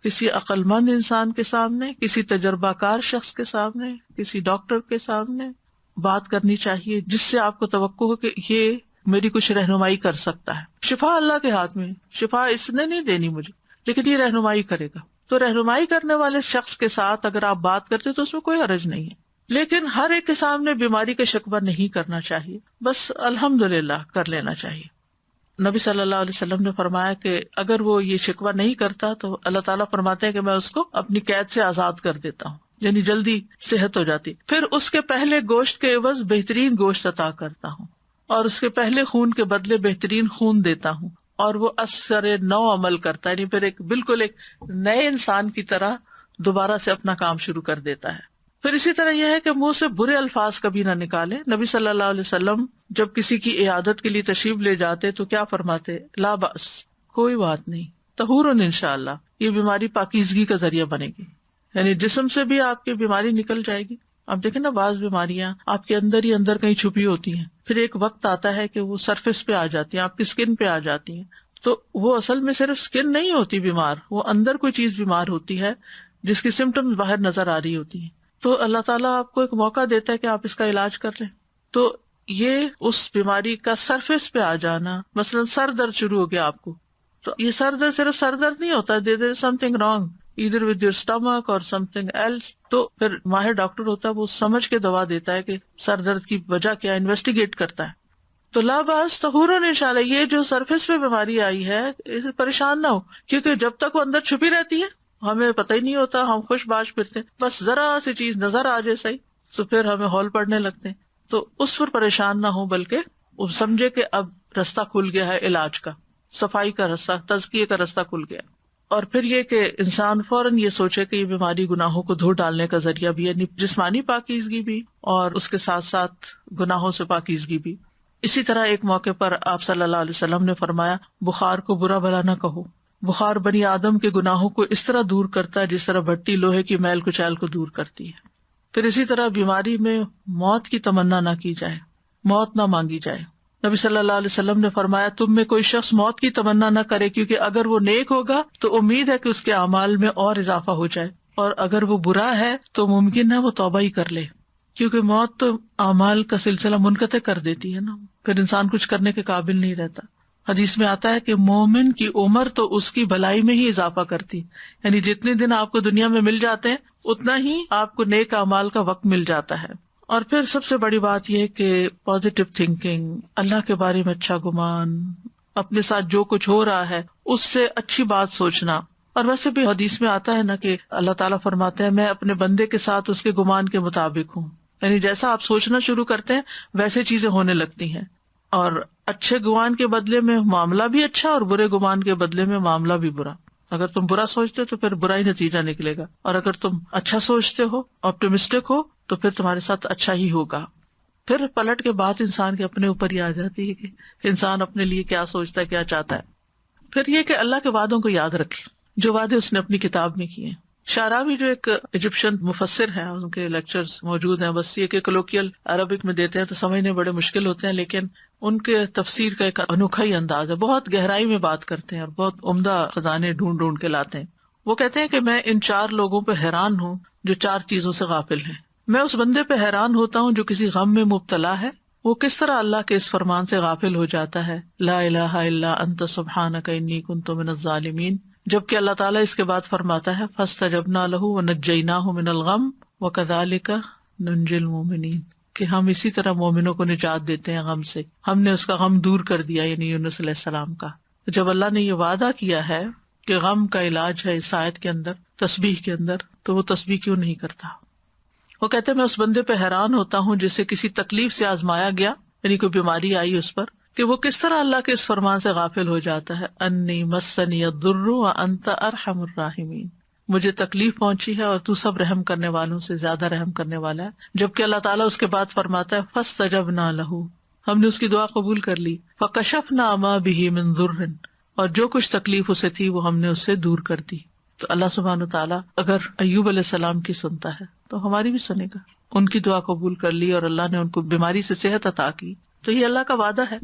A: کسی عقل مند انسان کے سامنے، کسی تجربہ کار شخص کے سامنے، کسی ڈاکٹر کے سامنے بات کرنی چاہیے جس سے آپ کو توقع ہو کہ یہ میری کچھ رہنمائی کر سکتا ہے. شفا اللہ کے ہاتھ میں، شفا اس نے نہیں دینی مجھے، لیکن یہ رہنمائی کرے گا. تو رہنمائی کرنے والے شخص کے ساتھ اگر آپ بات کرتے تو اس میں کوئی حرج نہیں ہے. لیکن ہر ایک کے سامنے بیماری کا شکوہ نہیں کرنا چاہیے، بس الحمدللہ کر لینا چاہیے. نبی صلی اللہ علیہ وسلم نے فرمایا کہ اگر وہ یہ شکوہ نہیں کرتا تو اللہ تعالیٰ فرماتے ہیں کہ میں اس کو اپنی قید سے آزاد کر دیتا ہوں، یعنی جلدی صحت ہو جاتی. پھر اس کے پہلے گوشت کے عوض بہترین گوشت عطا کرتا ہوں اور اس کے پہلے خون کے بدلے بہترین خون دیتا ہوں، اور وہ اثر نو عمل کرتا ہے، یعنی پھر بالکل ایک نئے انسان کی طرح دوبارہ سے اپنا کام شروع کر دیتا ہے. پھر اسی طرح یہ ہے کہ منہ سے برے الفاظ کبھی نہ نکالے. نبی صلی اللہ علیہ وسلم جب کسی کی عیادت کے لیے تشریف لے جاتے تو کیا فرماتے؟ لا بأس، کوئی بات نہیں، طہور انشاءاللہ، یہ بیماری پاکیزگی کا ذریعہ بنے گی، یعنی جسم سے بھی آپ کی بیماری نکل جائے گی آپ دیکھیں نا بعض بیماریاں آپ کے اندر ہی اندر کہیں چھپی ہوتی ہیں، پھر ایک وقت آتا ہے کہ وہ سرفیس پہ آ جاتی ہیں، آپ کی اسکن پہ آ جاتی ہیں. تو وہ اصل میں صرف اسکن نہیں ہوتی بیمار، وہ اندر کوئی چیز بیمار ہوتی ہے جس کی سمٹمز باہر نظر آ رہی ہوتی ہیں. تو اللہ تعالیٰ آپ کو ایک موقع دیتا ہے کہ آپ اس کا علاج کر لیں. تو یہ اس بیماری کا سرفیس پہ آ جانا، مثلا سر درد شروع ہو گیا آپ کو، تو یہ سر درد صرف سر درد نہیں ہوتا، دیر از سم تھنگ رانگ either with your stomach or something else. تو پھر ماہر ڈاکٹر ہوتا ہے، وہ سمجھ کے دوا دیتا ہے کہ سر درد کی وجہ کیا، انویسٹیگیٹ کرتا ہے. تو لا باس طہور انشاءاللہ، یہ جو سرفیس پہ بیماری آئی ہے اسے پریشان نہ ہو، کیونکہ جب تک وہ اندر چھپی رہتی ہے ہمیں پتہ ہی نہیں ہوتا، ہم خوش باش پھرتے ہیں، بس ذرا سی چیز نظر آ جائے صحیح تو پھر ہمیں ہول پڑنے لگتے ہیں. تو اس پر پریشان نہ ہو، بلکہ وہ سمجھے کہ اب رستہ کھل گیا ہے علاج کا، صفائی کا رستہ، تزکیے کا رستہ کھل گیا. اور پھر یہ کہ انسان فوراً یہ سوچے کہ یہ بیماری گناہوں کو دھو ڈالنے کا ذریعہ بھی ہے، یعنی جسمانی پاکیزگی بھی اور اس کے ساتھ ساتھ گناہوں سے پاکیزگی بھی. اسی طرح ایک موقع پر آپ صلی اللہ علیہ وسلم نے فرمایا بخار کو برا بھلا نہ کہو، بخار بنی آدم کے گناہوں کو اس طرح دور کرتا ہے جس طرح بھٹی لوہے کی میل کچیل کو دور کرتی ہے. پھر اسی طرح بیماری میں موت کی تمنا نہ کی جائے، موت نہ مانگی جائے. نبی صلی اللہ علیہ وسلم نے فرمایا تم میں کوئی شخص موت کی تمنا نہ کرے، کیونکہ اگر وہ نیک ہوگا تو امید ہے کہ اس کے اعمال میں اور اضافہ ہو جائے، اور اگر وہ برا ہے تو ممکن ہے وہ توبہ ہی کر لے، کیونکہ موت تو اعمال کا سلسلہ منقطع کر دیتی ہے نا، پھر انسان کچھ کرنے کے قابل نہیں رہتا. حدیث میں آتا ہے کہ مومن کی عمر تو اس کی بھلائی میں ہی اضافہ کرتی، یعنی جتنے دن آپ کو دنیا میں مل جاتے ہیں اتنا ہی آپ کو نیک اعمال کا وقت مل جاتا ہے. اور پھر سب سے بڑی بات یہ کہ پازیٹیو تھنکنگ، اللہ کے بارے میں اچھا گمان، اپنے ساتھ جو کچھ ہو رہا ہے اس سے اچھی بات سوچنا. اور ویسے بھی حدیث میں آتا ہے نا کہ اللہ تعالیٰ فرماتے ہیں میں اپنے بندے کے ساتھ اس کے گمان کے مطابق ہوں، یعنی جیسا آپ سوچنا شروع کرتے ہیں ویسے چیزیں ہونے لگتی ہیں. اور اچھے گمان کے بدلے میں معاملہ بھی اچھا اور برے گمان کے بدلے میں معاملہ بھی برا. اگر تم برا سوچتے ہو تو پھر برا ہی نتیجہ نکلے گا، اور اگر تم اچھا سوچتے ہو، آپٹیمسٹک ہو، تو پھر تمہارے ساتھ اچھا ہی ہوگا. پھر پلٹ کے بات انسان کے اپنے اوپر ہی آ جاتی ہے کہ انسان اپنے لیے کیا سوچتا ہے، کیا چاہتا ہے. پھر یہ کہ اللہ کے وعدوں کو یاد رکھے، جو وعدے اس نے اپنی کتاب میں کیے ہیں. شعراوی جو ایک ایجپشن مفسر ہیں، ان کے لیکچرز موجود ہیں، بس یہ کہ کلوکیل عربک میں دیتے ہیں تو سمجھنے بڑے مشکل ہوتے ہیں، لیکن ان کے تفسیر کا ایک انوکھا ہی انداز ہے، بہت گہرائی میں بات کرتے ہیں اور بہت عمدہ خزانے ڈھونڈ ڈھونڈ کے لاتے ہیں. وہ کہتے ہیں کہ میں ان 4 لوگوں پہ حیران ہوں جو 4 چیزوں سے غافل ہیں. میں اس بندے پہ حیران ہوتا ہوں جو کسی غم میں مبتلا ہے، وہ کس طرح اللہ کے اس فرمان سے غافل ہو جاتا ہے، لا الہ الا انت سبحانک انی کنت من الظالمین، جبکہ اللہ تعالیٰ اس کے بعد فرماتا ہے فاستجبنا لہ ونجیناہ من الغم وکذالک ننجی المؤمنین، کہ ہم اسی طرح مومنوں کو نجات دیتے ہیں غم سے، ہم نے اس کا غم دور کر دیا، یعنی یونس علیہ السلام کا. جب اللہ نے یہ وعدہ کیا ہے کہ غم کا علاج ہے اس آیت کے اندر، تسبیح کے اندر، تو وہ تسبیح کیوں نہیں کرتا؟ وہ کہتے ہیں میں اس بندے پہ حیران ہوتا ہوں جسے کسی تکلیف سے آزمایا گیا، یعنی کوئی بیماری آئی اس پر، کہ وہ کس طرح اللہ کے اس فرمان سے غافل ہو جاتا ہے، انی مسنی الضر وانت ارحم الراحمین، مجھے تکلیف پہنچی ہے اور تو سب رحم کرنے والوں سے زیادہ رحم کرنے والا ہے. جبکہ اللہ تعالیٰ اس کے بعد فرماتا ہے فاستجبنا لہ، ہم نے اس کی دعا قبول کر لی، فکشفنا ما بہ من ضر، اور جو کچھ تکلیف اسے تھی وہ ہم نے اس سے دور کر دی. تو اللہ سبحانہ وتعالیٰ اگر ایوب علیہ السلام کی سنتا ہے تو ہماری بھی سنے گا. ان کی دعا قبول کر لی اور اللہ نے ان کو بیماری سے صحت عطا کی، تو یہ اللہ کا وعدہ ہے.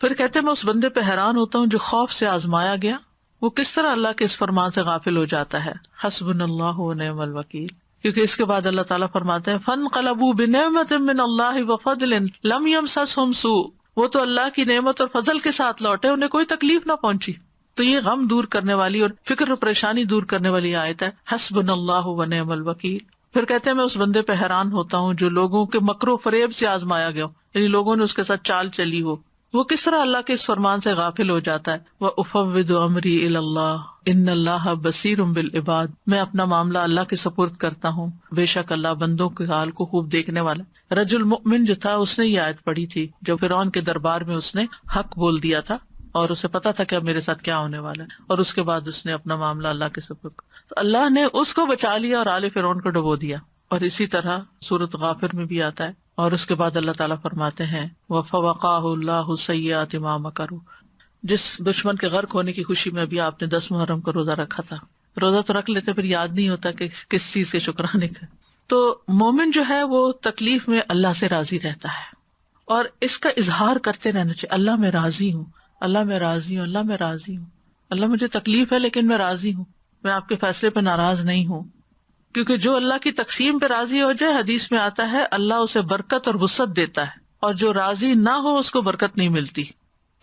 A: پھر کہتے ہیں میں اس بندے پہ حیران ہوتا ہوں جو خوف سے آزمایا گیا، وہ کس طرح اللہ کے اس فرمان سے غافل ہو جاتا ہے، حسبنا اللہ ونعم الوکیل. کیونکہ اس کے بعد اللہ تعالیٰ فرماتے ہیں فانقلبوا بنعمت من اللہ وفضل لم یمسسہم سوء، وہ تو اللہ کی نعمت اور فضل کے ساتھ لوٹے، انہیں کوئی تکلیف نہ پہنچی. تو یہ غم دور کرنے والی اور فکر و پریشانی دور کرنے والی آیت ہے، حسبنا اللہ ونعم الوکیل. پھر کہتے ہیں میں اس بندے پہ حیران ہوتا ہوں جو لوگوں کے مکر و فریب سے آزمایا گیا، یعنی لوگوں نے اس کے ساتھ چال چلی ہو، وہ کس طرح اللہ کے اس فرمان سے غافل ہو جاتا ہے. وَأُفَوِّضُ أَمْرِي إِلَى اللَّهِ إِنَّ اللَّهَ بَصِيرٌ بِالْعِبَادِ، میں اپنا معاملہ اللہ کے سپرد کرتا ہوں، بے شک اللہ بندوں کے حال کو خوب دیکھنے والا. رجل مؤمن جو تھا اس نے یہ آیت پڑھی تھی جب فرعون کے دربار میں اس نے حق بول دیا تھا اور اسے پتا تھا کہ اب میرے ساتھ کیا ہونے والا ہے، اور اس کے بعد اس نے اپنا معاملہ اللہ کے سپرد، تو اللہ نے اس کو بچا لیا اور آل فرعون کو ڈبو دیا. اور اسی طرح سورۃ غافر میں بھی آتا ہے. اور اس کے بعد اللہ تعالیٰ فرماتے ہیں وَفَوَقَاهُ اللَّهُ سَيِّئَاتِ مَا مَكَرُوا، جس دشمن کے غرق ہونے کی خوشی میں ابھی آپ نے 10 محرم کا روزہ رکھا تھا، روزہ تو رکھ لیتے پھر یاد نہیں ہوتا کہ کس چیز کے شکرانے کا. تو مومن جو ہے وہ تکلیف میں اللہ سے راضی رہتا ہے اور اس کا اظہار کرتے رہنا چاہیے، اللہ میں راضی ہوں، اللہ میں راضی ہوں، اللہ میں راضی ہوں، اللہ مجھے تکلیف ہے لیکن میں راضی ہوں، میں آپ کے فیصلے پہ ناراض نہیں ہوں. کیونکہ جو اللہ کی تقسیم پہ راضی ہو جائے، حدیث میں آتا ہے اللہ اسے برکت اور وسعت دیتا ہے، اور جو راضی نہ ہو اس کو برکت نہیں ملتی.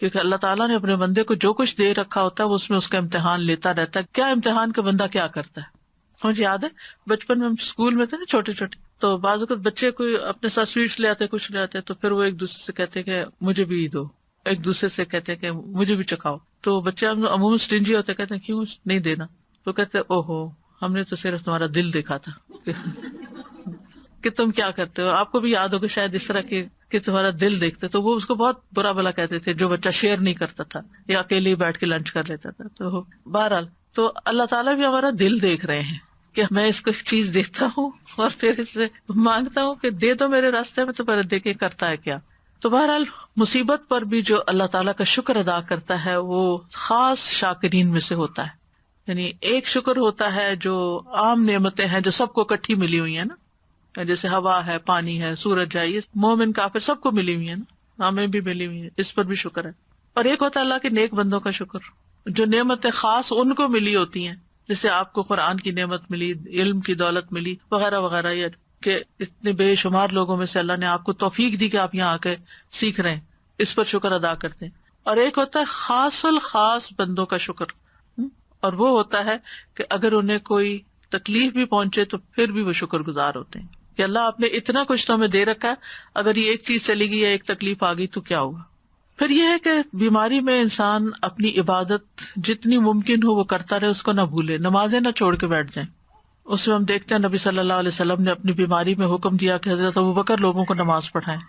A: کیونکہ اللہ تعالیٰ نے اپنے بندے کو جو کچھ دے رکھا ہوتا ہے وہ اس میں اس کا امتحان لیتا رہتا ہے. کیا امتحان کا بندہ کیا کرتا ہے. مجھے یاد ہے بچپن میں ہم اسکول میں تھے نا چھوٹے چھوٹے، تو بعض اوقات بچے کوئی اپنے ساتھ سویٹس لے آتے، کچھ لے آتے، تو پھر وہ ایک دوسرے سے کہتے کہ مجھے بھی دو، ایک دوسرے سے کہتے کہ مجھے بھی چکھاؤ. تو بچے عموماً اسٹنجی ہوتے، کہتے ہیں کیوں نہیں دینا، تو کہتے اوہو ہم نے تو صرف تمہارا دل دیکھا تھا کہ تم کیا کرتے ہو. آپ کو بھی یاد ہوگا شاید اس طرح کہ تمہارا دل دیکھتے. تو وہ اس کو بہت برا بلا کہتے تھے جو بچہ شیئر نہیں کرتا تھا یا اکیلے ہی بیٹھ کے لنچ کر لیتا تھا. تو بہرحال تو اللہ تعالیٰ بھی ہمارا دل دیکھ رہے ہیں کہ میں اس کو ایک چیز دیتا ہوں اور پھر اس سے مانگتا ہوں کہ دے دو میرے راستے میں، تو پہلے دیکھے کرتا ہے کیا. تو بہرحال مصیبت پر بھی جو اللہ تعالیٰ کا شکر ادا کرتا ہے وہ خاص شاکرین میں سے ہوتا ہے. یعنی ایک شکر ہوتا ہے جو عام نعمتیں ہیں جو سب کو اکٹھی ملی ہوئی ہیں نا، جیسے ہوا ہے، پانی ہے، سورج ہے، یہ مومن کافر سب کو ملی ہوئی ہے نا، ہمیں بھی ملی ہوئی ہے، اس پر بھی شکر ہے. اور ایک ہوتا ہے اللہ کے نیک بندوں کا شکر، جو نعمتیں خاص ان کو ملی ہوتی ہیں، جیسے آپ کو قرآن کی نعمت ملی، علم کی دولت ملی وغیرہ وغیرہ، یا کہ اتنے بے شمار لوگوں میں سے اللہ نے آپ کو توفیق دی کہ آپ یہاں آ کے سیکھ رہے ہیں، اس پر شکر ادا کرتے ہیں. اور ایک ہوتا ہے خاص الخاص بندوں کا شکر، اور وہ ہوتا ہے کہ اگر انہیں کوئی تکلیف بھی پہنچے تو پھر بھی وہ شکر گزار ہوتے ہیں کہ اللہ آپ نے اتنا کچھ تو ہمیں دے رکھا ہے، اگر یہ ایک چیز چلی گئی یا ایک تکلیف آ گئی تو کیا ہوگا. پھر یہ ہے کہ بیماری میں انسان اپنی عبادت جتنی ممکن ہو وہ کرتا رہے، اس کو نہ بھولے، نمازیں نہ چھوڑ کے بیٹھ جائیں. اس میں ہم دیکھتے ہیں نبی صلی اللہ علیہ وسلم نے اپنی بیماری میں حکم دیا کہ حضرت ابوبکر لوگوں کو نماز پڑھائیں.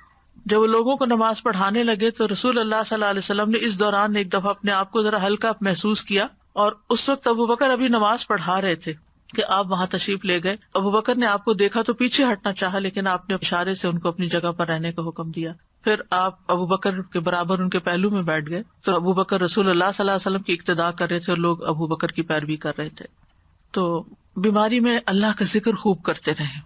A: جب وہ لوگوں کو نماز پڑھانے لگے تو رسول اللہ صلی اللہ علیہ وسلم نے اس دوران ایک دفعہ اپنے آپ کو ذرا ہلکا محسوس کیا، اور اس وقت ابوبکر ابھی نماز پڑھا رہے تھے کہ آپ وہاں تشریف لے گئے. ابوبکر نے آپ کو دیکھا تو پیچھے ہٹنا چاہا، لیکن آپ نے اشارے سے ان کو اپنی جگہ پر رہنے کا حکم دیا. پھر آپ ابوبکر کے برابر ان کے پہلو میں بیٹھ گئے، تو ابوبکر رسول اللہ صلی اللہ علیہ وسلم کی اقتداء کر رہے تھے اور لوگ ابوبکر کی پیروی کر رہے تھے. تو بیماری میں اللہ کا ذکر خوب کرتے رہیں.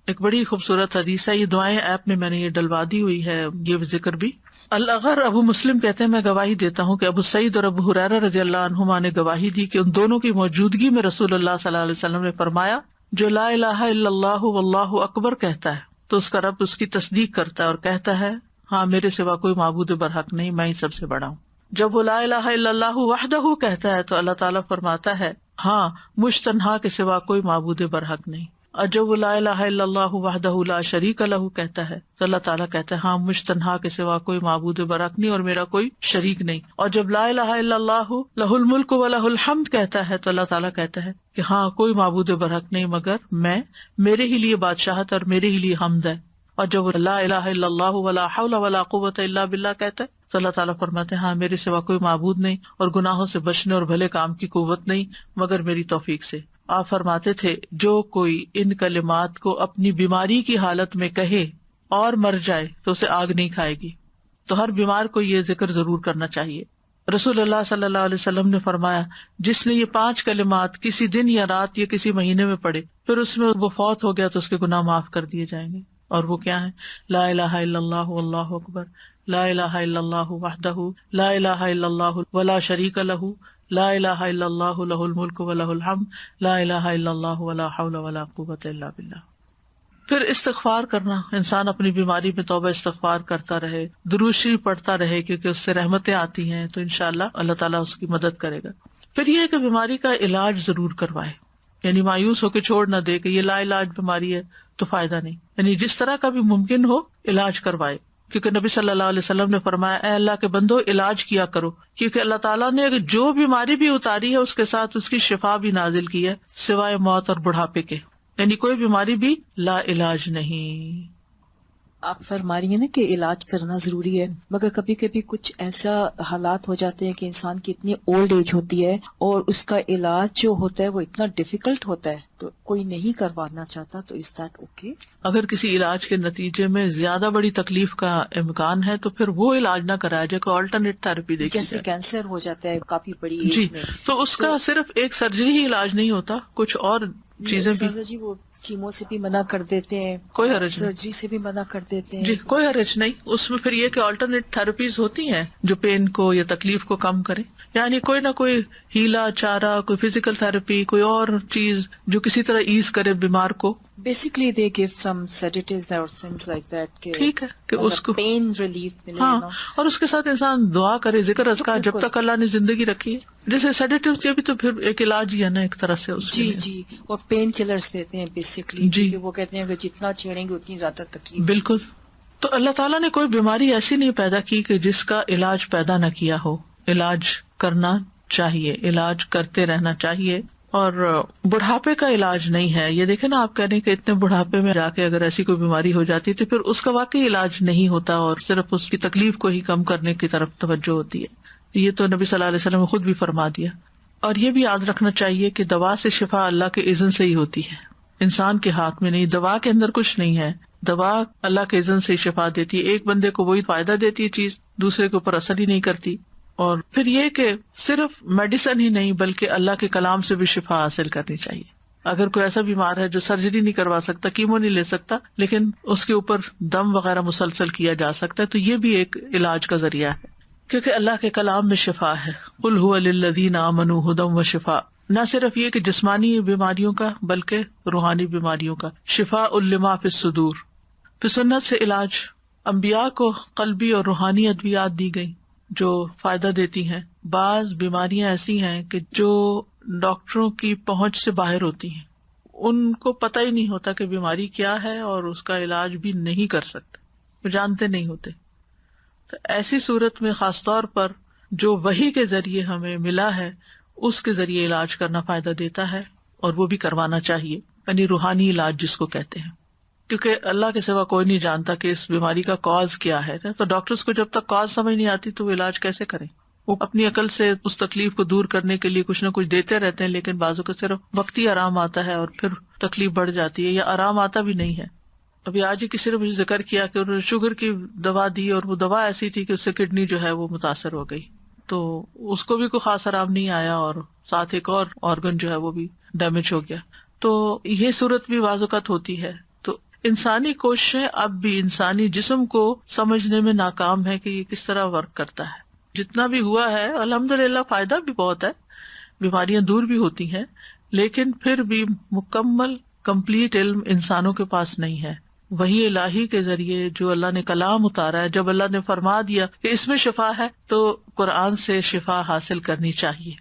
A: ایک بڑی خوبصورت حدیث ہے، یہ دعائیں ایپ میں نے یہ ڈلوا دی ہوئی ہے، یہ ذکر بھی. الاغر ابو مسلم کہتے ہیں میں گواہی دیتا ہوں کہ ابو سعید اور ابو ہریرہ رضی اللہ عنہما نے گواہی دی کہ ان دونوں کی موجودگی میں رسول اللہ صلی اللہ علیہ وسلم نے فرمایا جو لا الہ الا اللہ واللہ اکبر کہتا ہے تو اس کا رب اس کی تصدیق کرتا ہے اور کہتا ہے ہاں میرے سوا کوئی معبود برحق نہیں، میں ہی سب سے بڑا ہوں. جب وہ لا الہ الا اللہ وحدہ کہتا ہے تو اللہ تعالیٰ فرماتا ہے ہاں مجھ تنہا کے سوا کوئی معبود برحق نہیں. اور جب وہ لا الہ الا اللہ وحدہ لا شریک لہ کہتا ہے تو اللہ تعالیٰ کہتا ہے ہاں مجھ تنہا کے سوا کوئی معبود برحق نہیں اور میرا کوئی شریک نہیں. اور جب لا الہ الا اللہ لہ الملک و لہ الحمد کہتا ہے تو اللہ تعالیٰ کہتا ہے کہ ہاں کوئی معبود برحق نہیں مگر میں، میرے ہی لیے بادشاہت اور میرے ہی لیے حمد ہے. اور جب لا الہ الا اللہ ولا حول ولا قوت الا باللہ کہتا ہے تو اللہ تعالیٰ فرماتے ہیں ہاں میرے سوا کوئی معبود نہیں اور گناہوں سے بچنے اور بھلے کام کی قوت نہیں مگر میری توفیق سے. آپ فرماتے تھے جو کوئی ان کلمات کو اپنی بیماری کی حالت میں کہے اور مر جائے تو اسے آگ نہیں کھائے گی. تو ہر بیمار کو یہ ذکر ضرور کرنا چاہیے. رسول اللہ صلی اللہ علیہ وسلم نے فرمایا جس نے یہ 5 کلمات کسی دن یا رات یا کسی مہینے میں پڑھے پھر اس میں وہ فوت ہو گیا تو اس کے گناہ معاف کر دیے جائیں گے. اور وہ کیا ہے؟ لا الہ الا اللہ واللہ اکبر، لا الہ الا اللہ وحدہ لا الہ الا اللہ ولا شریک لہ، لا الہ الا اللہ لہ الملک و لہ الحمد، لا الہ الا اللہ ولا حول ولا قوت الا باللہ. پھر استغفار کرنا، انسان اپنی بیماری میں توبہ استغفار کرتا رہے، درود شریف پڑھتا رہے کیونکہ اس سے رحمتیں آتی ہیں تو انشاءاللہ اللہ تعالیٰ اس کی مدد کرے گا. پھر یہ ہے کہ بیماری کا علاج ضرور کروائے، یعنی مایوس ہو کے چھوڑ نہ دے کہ یہ لا علاج بیماری ہے تو فائدہ نہیں، یعنی جس طرح کا بھی ممکن ہو علاج کروائے. کیونکہ نبی صلی اللہ علیہ وسلم نے فرمایا اے اللہ کے بندو علاج کیا کرو، کیونکہ اللہ تعالیٰ نے جو بیماری بھی اتاری ہے اس کے ساتھ اس کی شفا بھی نازل کی ہے سوائے موت اور بڑھاپے کے، یعنی کوئی بیماری بھی لا علاج نہیں.
E: آپ فرما رہی ہیں نا کہ علاج کرنا ضروری ہے، مگر کبھی کبھی کچھ ایسا حالات ہو جاتے ہیں کہ انسان کی اتنی اولڈ ایج ہوتی ہے اور اس کا علاج جو ہوتا ہے وہ اتنا ڈیفیکلٹ ہوتا ہے تو کوئی نہیں کروانا چاہتا، تو از دیٹ اوکے؟
A: اگر کسی علاج کے نتیجے میں زیادہ بڑی تکلیف کا امکان ہے تو پھر وہ علاج نہ کرایا جائے، کوئی آلٹرنیٹ تھراپی دیکھی
E: جیسے
A: جائے.
E: کینسر ہو جاتا ہے کافی بڑی ایج
A: جی
E: میں
A: تو اس کا صرف ایک سرجری ہی علاج نہیں ہوتا، کچھ اور چیزیں بھی.
E: جی وہ کیمو سے بھی منع کر دیتے ہیں,
A: کوئی حرج نہیں.
E: سرجری سے بھی منع کر دیتے ہیں.
A: جی کوئی حرج نہیں. اس میں پھر یہ کہ آلٹرنیٹ تھراپیز ہوتی ہیں جو پین کو یا تکلیف کو کم کریں, یعنی کوئی نہ کوئی ہیلا چارہ, کوئی فزیکل تھراپی, کوئی اور چیز جو کسی طرح ایز کرے بیمار کو.
E: بیسکلی دے گیو سم سیڈیٹیوز اور تھنگس لائک دیٹ,
A: ٹھیک ہے کہ اس کو
E: پین ریلیف ملے.
A: ہاں, اور اس کے ساتھ انسان دعا کرے, ذکر اذکار, جب
E: بالکل.
A: تک اللہ نے زندگی رکھی ہے. جیسے سیڈیٹیو یہ بھی تو پھر ایک علاج ہی ہے نا ایک طرح سے اس
E: جی
A: میں.
E: جی, اور پین کلرز دیتے ہیں بیسکلی,
A: جی.
E: کیونکہ وہ کہتے ہیں کہ جتنا چھیڑیں گے اتنی زیادہ تکلیف.
A: بالکل. تو اللہ تعالیٰ نے کوئی بیماری ایسی نہیں پیدا کی کہ جس کا علاج پیدا نہ کیا ہو. علاج کرنا چاہیے, علاج کرتے رہنا چاہیے. اور بڑھاپے کا علاج نہیں ہے یہ. دیکھیں نا, آپ کہہ رہے ہیں کہ اتنے بڑھاپے میں جا کے اگر ایسی کوئی بیماری ہو جاتی تو پھر اس کا واقعی علاج نہیں ہوتا اور صرف اس کی تکلیف کو ہی کم کرنے کی طرف توجہ ہوتی ہے. یہ تو نبی صلی اللہ علیہ وسلم نے خود بھی فرما دیا. اور یہ بھی یاد رکھنا چاہیے کہ دوا سے شفا اللہ کے اذن سے ہی ہوتی ہے, انسان کے ہاتھ میں نہیں. دوا کے اندر کچھ نہیں ہے, دوا اللہ کے اذن سے ہی شفا دیتی ہے. ایک بندے کو وہی فائدہ دیتی ہے چیز, دوسرے کے اوپر اثر ہی نہیں کرتی. اور پھر یہ کہ صرف میڈیسن ہی نہیں بلکہ اللہ کے کلام سے بھی شفا حاصل کرنی چاہیے. اگر کوئی ایسا بیمار ہے جو سرجری نہیں کروا سکتا, کیمو نہیں لے سکتا, لیکن اس کے اوپر دم وغیرہ مسلسل کیا جا سکتا ہے, تو یہ بھی ایک علاج کا ذریعہ ہے, کیونکہ اللہ کے کلام میں شفا ہے. قل هو للذین آمنوا ھدی وشفاء. نہ صرف یہ کہ جسمانی بیماریوں کا بلکہ روحانی بیماریوں کا. شفاء لما فی الصدور. پھر سنت سے علاج. انبیاء کو قلبی اور روحانی ادویات دی گئی جو فائدہ دیتی ہیں. بعض بیماریاں ایسی ہیں کہ جو ڈاکٹروں کی پہنچ سے باہر ہوتی ہیں, ان کو پتہ ہی نہیں ہوتا کہ بیماری کیا ہے اور اس کا علاج بھی نہیں کر سکتے, وہ جانتے نہیں ہوتے. تو ایسی صورت میں خاص طور پر جو وحی کے ذریعے ہمیں ملا ہے اس کے ذریعے علاج کرنا فائدہ دیتا ہے, اور وہ بھی کروانا چاہیے, یعنی روحانی علاج جس کو کہتے ہیں. کیونکہ اللہ کے سوا کوئی نہیں جانتا کہ اس بیماری کا کاز کیا ہے, تو ڈاکٹرز کو جب تک کاز سمجھ نہیں آتی تو وہ علاج کیسے کریں. وہ اپنی عقل سے اس تکلیف کو دور کرنے کے لیے کچھ نہ کچھ دیتے رہتے ہیں, لیکن بعضوں کو صرف وقتی آرام آتا ہے اور پھر تکلیف بڑھ جاتی ہے, یا آرام آتا بھی نہیں ہے. ابھی آج ہی کسی نے مجھے ذکر کیا کہ انہوں نے شوگر کی دوا دی اور وہ دوا ایسی تھی کہ اس سے کڈنی جو ہے وہ متاثر ہو گئی, تو اس کو بھی کوئی خاص آرام نہیں آیا اور ساتھ ایک اور آرگن جو ہے وہ بھی ڈیمیج ہو گیا. تو یہ صورت بھی بعض اوقات ہوتی ہے. تو انسانی کوششیں اب بھی انسانی جسم کو سمجھنے میں ناکام ہے کہ یہ کس طرح ورک کرتا ہے. جتنا بھی ہوا ہے الحمدللہ فائدہ بھی بہت ہے, بیماریاں دور بھی ہوتی ہیں, لیکن پھر بھی مکمل کمپلیٹ علم انسانوں کے پاس نہیں ہے. وہی الہی کے ذریعے جو اللہ نے کلام اتارا ہے, جب اللہ نے فرما دیا کہ اس میں شفا ہے تو قرآن سے شفا حاصل کرنی چاہیے.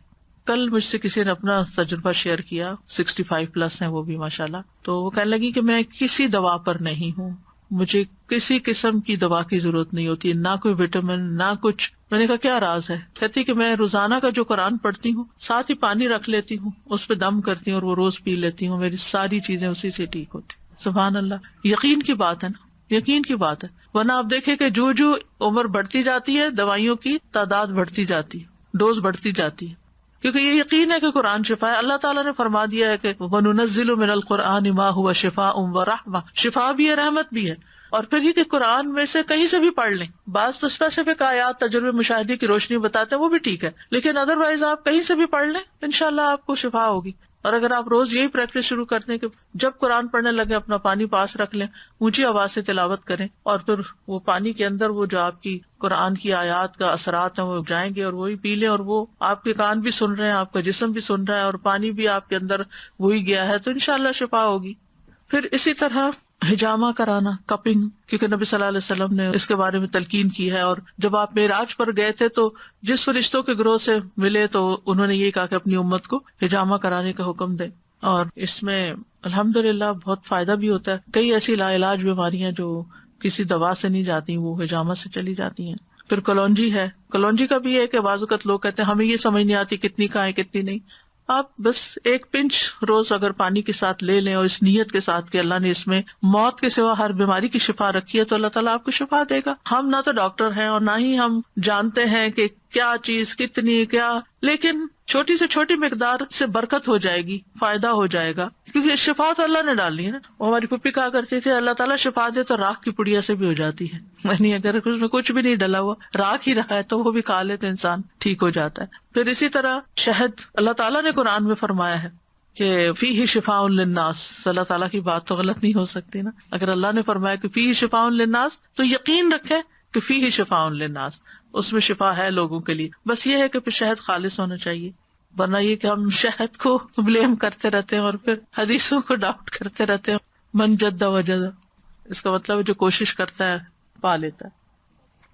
A: کل مجھ سے کسی نے اپنا تجربہ شیئر کیا, 65+ ہیں وہ بھی ماشاءاللہ. تو وہ کہنے لگی کہ میں کسی دوا پر نہیں ہوں, مجھے کسی قسم کی دوا کی ضرورت نہیں ہوتی, نہ کوئی وٹامن نہ کچھ. میں نے کہا کیا راز ہے؟ کہتی کہ میں روزانہ کا جو قرآن پڑھتی ہوں ساتھ ہی پانی رکھ لیتی ہوں, اس پہ دم کرتی ہوں اور وہ روز پی لیتی ہوں, میری ساری چیزیں اسی سے ٹھیک ہوتی. سبحان اللہ. یقین کی بات ہے نا, یقین کی بات ہے. ورنہ آپ دیکھیں کہ جو عمر بڑھتی جاتی ہے دوائیوں کی تعداد بڑھتی جاتی ہے, ڈوز بڑھتی جاتی ہے, کیونکہ یہ یقین ہے کہ قرآن شفا ہے. اللہ تعالیٰ نے فرما دیا ہے کہ وَنُنَزِّلُ مِنَ الْقُرْآنِ مَا هُوَ شِفَاءٌ وَرَحْمَةٌ. شفا بھی ہے, رحمت بھی ہے. اور پھر یہ کہ قرآن میں سے کہیں سے بھی پڑھ لیں, بعض تو اسپیسیفک آیات تجربے مشاہدے کی روشنی بتاتے ہیں وہ بھی ٹھیک ہے, لیکن ادروائز آپ کہیں سے بھی پڑھ لیں انشاءاللہ آپ کو شفا ہوگی. اور اگر آپ روز یہی پریکٹس شروع کرتے ہیں کہ جب قرآن پڑھنے لگے اپنا پانی پاس رکھ لیں, اونچی آواز سے تلاوت کریں, اور پھر وہ پانی کے اندر وہ جو آپ کی قرآن کی آیات کا اثرات ہیں وہ جائیں گے اور وہی پی لیں, اور وہ آپ کے کان بھی سن رہے ہیں, آپ کا جسم بھی سن رہا ہے, اور پانی بھی آپ کے اندر وہی گیا ہے, تو انشاءاللہ شفا ہوگی. پھر اسی طرح ہجامہ کرانا, کپنگ, کیونکہ نبی صلی اللہ علیہ وسلم نے اس کے بارے میں تلقین کی ہے. اور جب آپ معراج پر گئے تھے تو جس فرشتوں کے گروہ سے ملے تو انہوں نے یہ کہا کہ اپنی امت کو ہجامہ کرانے کا حکم دیں, اور اس میں الحمدللہ بہت فائدہ بھی ہوتا ہے. کئی ایسی لا علاج بیماریاں جو کسی دوا سے نہیں جاتی وہ ہجامہ سے چلی جاتی ہیں. پھر کلونجی ہے, کلونجی کا بھی ہے کہ بعض اوقات لوگ کہتے ہیں ہمیں یہ سمجھ نہیں آتی کتنی کہاں ہے کتنی نہیں. آپ بس ایک پنچ روز اگر پانی کے ساتھ لے لیں اور اس نیت کے ساتھ کہ اللہ نے اس میں موت کے سوا ہر بیماری کی شفا رکھی ہے, تو اللہ تعالیٰ آپ کو شفا دے گا. ہم نہ تو ڈاکٹر ہیں اور نہ ہی ہم جانتے ہیں کہ کیا چیز کتنی کیا, لیکن چھوٹی سے چھوٹی مقدار سے برکت ہو جائے گی, فائدہ ہو جائے گا, کیونکہ شفا تو اللہ نے ڈالنی ہے نا. وہ ہماری پھپھی کہا کرتی تھی اللہ تعالیٰ شفا دے تو راکھ کی پڑیا سے بھی ہو جاتی ہے, یعنی اگر اس میں کچھ بھی نہیں ڈلا ہوا راکھ ہی رہا ہے تو وہ بھی کھا لے تو انسان ٹھیک ہو جاتا ہے. پھر اسی طرح شہد, اللہ تعالیٰ نے قرآن میں فرمایا ہے کہ فیہ شفاء للناس، اللہ تعالیٰ کی بات تو غلط نہیں ہو سکتی نا. اگر اللہ نے فرمایا کہ فیہ شفاء للناس تو یقین رکھیں کہ فیہ شفاء للناس، اس میں شفا ہے لوگوں کے لیے. بس یہ ہے کہ پھر شہد خالص ہونا چاہیے، ورنہ یہ کہ ہم شہد کو بلیم کرتے رہتے ہیں اور پھر حدیثوں کو ڈاؤٹ کرتے رہتے ہیں. من جد وجد، اس کا مطلب ہے جو کوشش کرتا ہے پا لیتا ہے.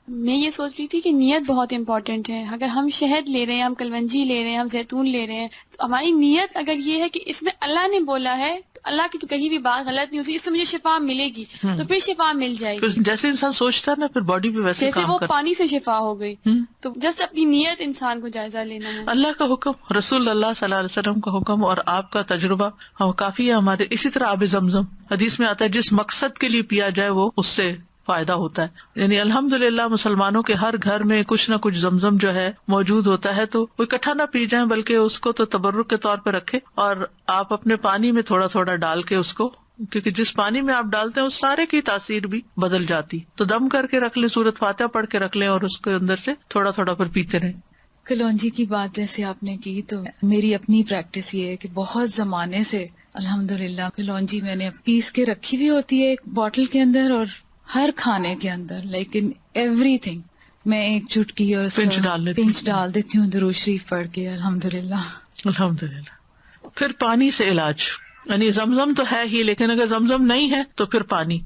F: میں یہ سوچ رہی تھی کہ نیت بہت امپورٹنٹ ہے. اگر ہم شہد لے رہے ہیں، ہم کلونجی لے رہے ہیں، ہم زیتون لے رہے ہیں، تو ہماری نیت اگر یہ ہے کہ اس میں اللہ نے بولا ہے تو اللہ کی کہیں بھی بات غلط نہیں ہوتی، اس سے مجھے شفا ملے گی، تو پھر شفا مل جائے گی.
A: پھر جیسے انسان سوچتا ہے نا پھر باڈی بھی ویسے
F: جیسے
A: کام
F: وہ
A: کرتا
F: پانی سے شفا ہو گئی.
A: ہے.
F: تو جس اپنی نیت انسان کو جائزہ لینا ہے.
A: اللہ کا حکم، رسول اللہ صلی اللہ علیہ وسلم کا حکم اور آپ کا تجربہ ہم کافی ہے ہمارے. اسی طرح آب زمزم حدیث میں آتا ہے جس مقصد کے لیے پیا جائے وہ اس سے فائدہ ہوتا ہے. یعنی الحمدللہ مسلمانوں کے ہر گھر میں کچھ نہ کچھ زمزم جو ہے موجود ہوتا ہے، تو وہ اکٹھا نہ پی جائیں بلکہ اس کو تو تبرک کے طور پہ رکھے، اور آپ اپنے پانی میں تھوڑا تھوڑا ڈال کے اس کو، کیونکہ جس پانی میں آپ ڈالتے ہیں اس سارے کی تاثیر بھی بدل جاتی. تو دم کر کے رکھ لیں، سورۃ فاتحہ پڑھ کے رکھ لیں اور اس کے اندر سے تھوڑا تھوڑا پھر پیتے رہیں.
D: کلونجی کی بات جیسے آپ نے کی، تو میری اپنی پریکٹس یہ ہے کہ بہت زمانے سے الحمدللہ کلونجی میں نے پیس کے رکھی ہوئی ہوتی ہے ایک بوٹل کے اندر، اور ہر کھانے کے اندر لیکن ایوری تھنگ میں ایک چٹکی اور اس
A: پنچ
D: کا
A: ڈال لیتی
D: پنچ ڈال دیتی ہوں درود شریف پڑھ کے. الحمدللہ.
A: الحمدللہ. پھر پانی سے علاج، یعنی زمزم تو ہے ہی، لیکن اگر زمزم نہیں ہے تو پھر پانی.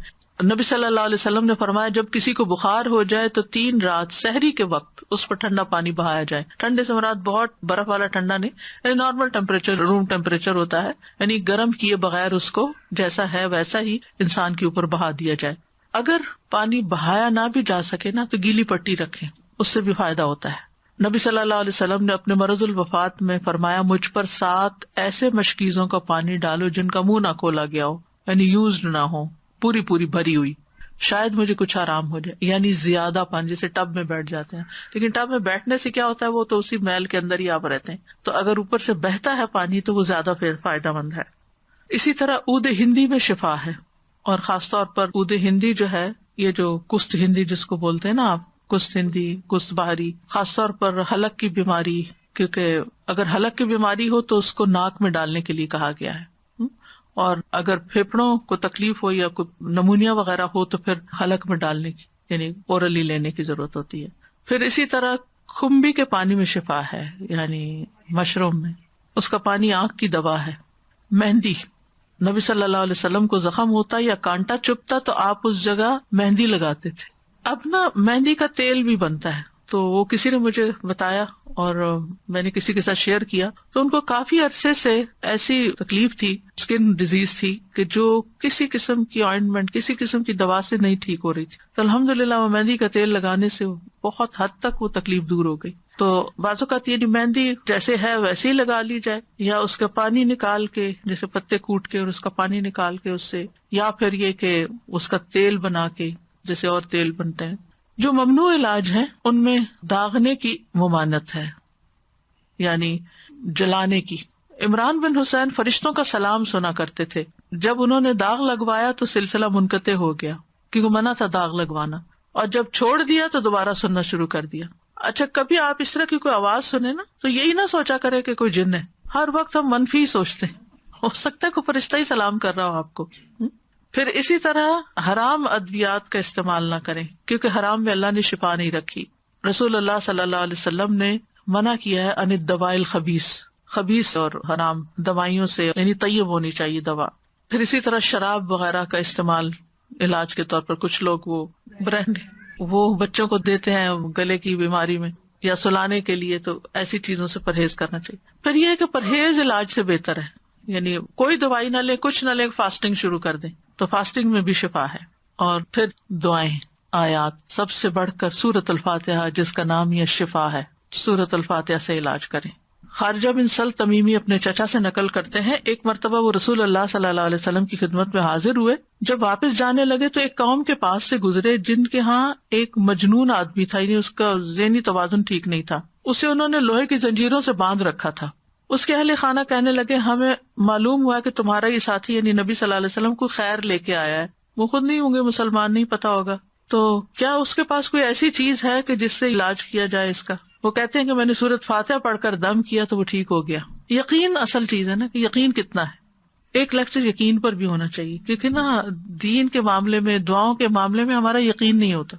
A: نبی صلی اللہ علیہ وسلم نے فرمایا جب کسی کو بخار ہو جائے تو 3 رات سحری کے وقت اس پر ٹھنڈا پانی بہایا جائے. ٹھنڈے سے مراد بہت برف والا ٹھنڈا نہیں، یعنی نارمل ٹیمپریچر، روم ٹیمپریچر ہوتا ہے، یعنی گرم کیے بغیر اس کو جیسا ہے ویسا ہی انسان کے اوپر بہا دیا جائے. اگر پانی بہایا نہ بھی جا سکے نا تو گیلی پٹی رکھیں، اس سے بھی فائدہ ہوتا ہے. نبی صلی اللہ علیہ وسلم نے اپنے مرض الوفات میں فرمایا مجھ پر 7 ایسے مشکیزوں کا پانی ڈالو جن کا منہ نہ کھولا گیا ہو، یعنی یوزڈ نہ ہو، پوری بھری ہوئی، شاید مجھے کچھ آرام ہو جائے. یعنی زیادہ پانی، جیسے ٹب میں بیٹھ جاتے ہیں، لیکن ٹب میں بیٹھنے سے کیا ہوتا ہے، وہ تو اسی میل کے اندر ہی آپ رہتے ہیں، تو اگر اوپر سے بہتا ہے پانی تو وہ زیادہ پھر فائدہ مند ہے. اسی طرح عود ہندی میں شفا ہے، اور خاص طور پر عود ہندی جو ہے، یہ جو کست ہندی جس کو بولتے ہیں نا آپ، کست ہندی، کست بہاری، خاص طور پر حلق کی بیماری، کیونکہ اگر حلق کی بیماری ہو تو اس کو ناک میں ڈالنے کے لیے کہا گیا ہے، اور اگر پھیپھڑوں کو تکلیف ہو یا کوئی نمونیا وغیرہ ہو تو پھر حلق میں ڈالنے کی، یعنی اورلی لینے کی ضرورت ہوتی ہے. پھر اسی طرح کھمبی کے پانی میں شفا ہے، یعنی مشروم میں، اس کا پانی آنکھ کی دوا ہے. مہندی، نبی صلی اللہ علیہ وسلم کو زخم ہوتا یا کانٹا چبھتا تو آپ اس جگہ مہندی لگاتے تھے. اب نا مہندی کا تیل بھی بنتا ہے، تو وہ کسی نے مجھے بتایا اور میں نے کسی کے ساتھ شیئر کیا، تو ان کو کافی عرصے سے ایسی تکلیف تھی، اسکن ڈیزیز تھی، کہ جو کسی قسم کی آئنٹمنٹ، کسی قسم کی دوا سے نہیں ٹھیک ہو رہی تھی. تو الحمدللہ وہ مہندی کا تیل لگانے سے بہت حد تک وہ تکلیف دور ہو گئی. تو بعض اوقات یہ مہندی جیسے ہے ویسے ہی لگا لی جائے، یا اس کا پانی نکال کے، جیسے پتے کوٹ کے اور اس کا پانی نکال کے اس سے، یا پھر یہ کہ اس کا تیل بنا کے جیسے اور تیل بنتے ہیں. جو ممنوع علاج ہیں ان میں داغنے کی ممانعت ہے، یعنی جلانے کی. عمران بن حسین فرشتوں کا سلام سنا کرتے تھے، جب انہوں نے داغ لگوایا تو سلسلہ منقطع ہو گیا، کیونکہ منع تھا داغ لگوانا، اور جب چھوڑ دیا تو دوبارہ سننا شروع کر دیا. اچھا کبھی آپ اس طرح کی کوئی آواز سنے نا تو یہی نہ سوچا کرے کہ کوئی جن ہے. ہر وقت ہم منفی سوچتے ہیں، ہو سکتا ہے کوئی فرشتہ ہی سلام کر رہا ہو آپ کو. پھر اسی طرح حرام ادویات کا استعمال نہ کریں، کیونکہ حرام میں اللہ نے شفا نہیں رکھی. رسول اللہ صلی اللہ علیہ وسلم نے منع کیا ہے ان الدواء الخبیث، خبیث اور حرام دوائیوں سے، یعنی طیب ہونی چاہیے دوا. پھر اسی طرح شراب وغیرہ کا استعمال علاج کے طور پر، کچھ لوگ وہ برانڈ وہ بچوں کو دیتے ہیں گلے کی بیماری میں یا سلانے کے لیے، تو ایسی چیزوں سے پرہیز کرنا چاہیے. پھر یہ ہے کہ پرہیز علاج سے بہتر ہے، یعنی کوئی دوائی نہ لیں، کچھ نہ لیں، فاسٹنگ شروع کر دیں، تو فاسٹنگ میں بھی شفا ہے. اور پھر دعائیں، آیات، سب سے بڑھ کر سورۃ الفاتحہ جس کا نام یہ شفا ہے، سورۃ الفاتحہ سے علاج کریں. خارجہ بن سل تمیمی اپنے چچا سے نقل کرتے ہیں، ایک مرتبہ وہ رسول اللہ صلی اللہ علیہ وسلم کی خدمت میں حاضر ہوئے. جب واپس جانے لگے تو ایک قوم کے پاس سے گزرے جن کے ہاں ایک مجنون آدمی تھا، یعنی اس کا ذہنی توازن ٹھیک نہیں تھا. اسے انہوں نے لوہے کی زنجیروں سے باندھ رکھا تھا. اس کے اہل خانہ کہنے لگے ہمیں معلوم ہوا کہ تمہارا یہ ساتھی یعنی نبی صلی اللہ علیہ وسلم کو خیر لے کے آیا ہے. وہ خود نہیں ہوں گے مسلمان، نہیں پتا ہوگا، تو کیا اس کے پاس کوئی ایسی چیز ہے کہ جس سے علاج کیا جائے اس کا؟ وہ کہتے ہیں کہ میں نے سورۃ فاتحہ پڑھ کر دم کیا تو وہ ٹھیک ہو گیا. یقین اصل چیز ہے نا کہ یقین کتنا ہے. ایک لیکچر یقین پر بھی ہونا چاہیے, کیونکہ نا دین کے معاملے میں, دعاؤں کے معاملے میں ہمارا یقین نہیں ہوتا.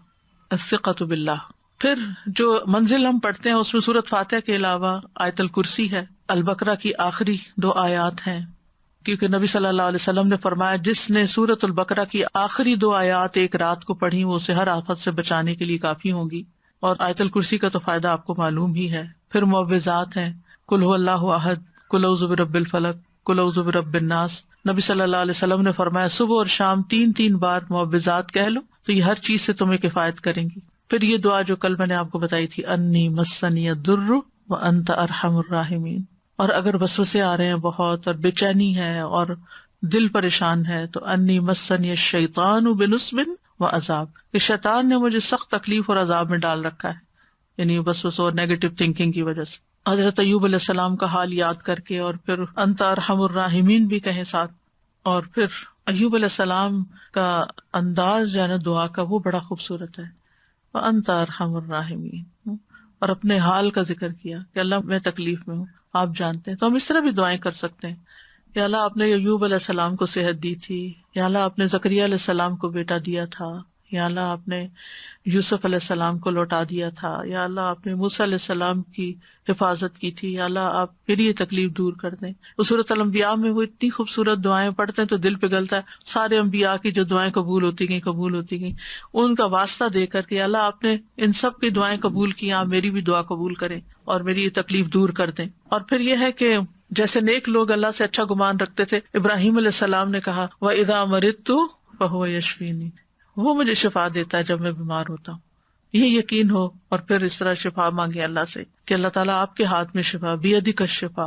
A: الثقۃ باللہ. پھر جو منزل ہم پڑھتے ہیں اس میں سورۃ فاتحہ کے علاوہ آیت الکرسی ہے, البقرہ کی آخری 2 آیات ہیں, کیونکہ نبی صلی اللہ علیہ وسلم نے فرمایا جس نے سورۃ البقرہ کی آخری 2 آیات ایک رات کو پڑھی وہ اسے ہر آفت سے بچانے کے لیے کافی ہوں گی. اور آیت الکرسی کا تو فائدہ آپ کو معلوم ہی ہے. پھر معوذات ہیں, قل هو اللہ احد, قل اعوذ برب الفلق, قل اعوذ برب الناس. نبی صلی اللہ علیہ وسلم نے فرمایا صبح اور شام 3 بار معوذات کہہ لو تو یہ ہر چیز سے تمہیں کفایت کریں گی. پھر یہ دعا جو کل میں نے آپ کو بتائی تھی, انی مسنی الضر وانت ارحم الراحمین. اور اگر وسوسے آ رہے ہیں بہت اور بے چینی ہے اور دل پریشان ہے تو انی مسنی الشیطان بنصب وعذاب, کہ شیطان نے مجھے سخت تکلیف اور عذاب میں ڈال رکھا ہے, یعنی وسوسوں اور نیگیٹو تھنکنگ کی وجہ سے. حضرت ایوب علیہ السلام کا حال یاد کر کے اور پھر انت ارحم الراحمین بھی کہیں ساتھ. اور پھر ایوب علیہ السلام کا انداز جو ہے نا دعا کا وہ بڑا خوبصورت ہے, وانت ارحم الراحمین, اور اپنے حال کا ذکر کیا کہ اللہ میں تکلیف میں ہوں, آپ جانتے ہیں. تو ہم اس طرح بھی دعائیں کر سکتے ہیں, یا اللہ آپ نے ایوب علیہ السلام کو صحت دی تھی, یا اللہ آپ نے زکریا علیہ السلام کو بیٹا دیا تھا, یا اللہ آپ نے یوسف علیہ السلام کو لوٹا دیا تھا, یا اللہ آپ نے موسیٰ علیہ السلام کی حفاظت کی تھی, یا اللہ آپ پھر یہ تکلیف دور کر دیں. سورۃ الانبیاء میں وہ اتنی خوبصورت دعائیں پڑھتے ہیں تو دل پگھلتا ہے. سارے انبیاء کی جو دعائیں قبول ہوتی گئیں ان کا واسطہ دے کر کے اللہ آپ نے ان سب کی دعائیں قبول کی, آپ میری بھی دعا قبول کریں اور میری یہ تکلیف دور کر دیں. اور پھر یہ ہے کہ جیسے نیک لوگ اللہ سے اچھا گمان رکھتے تھے, ابراہیم علیہ السلام نے کہا وَإِذَا مَرِضْتُ فَهُوَ يَشْفِينِ, وہ مجھے شفا دیتا ہے جب میں بیمار ہوتا ہوں. یہ یقین ہو اور پھر اس طرح شفا مانگے اللہ سے کہ اللہ تعالیٰ آپ کے ہاتھ میں شفا, بیدک الشفا.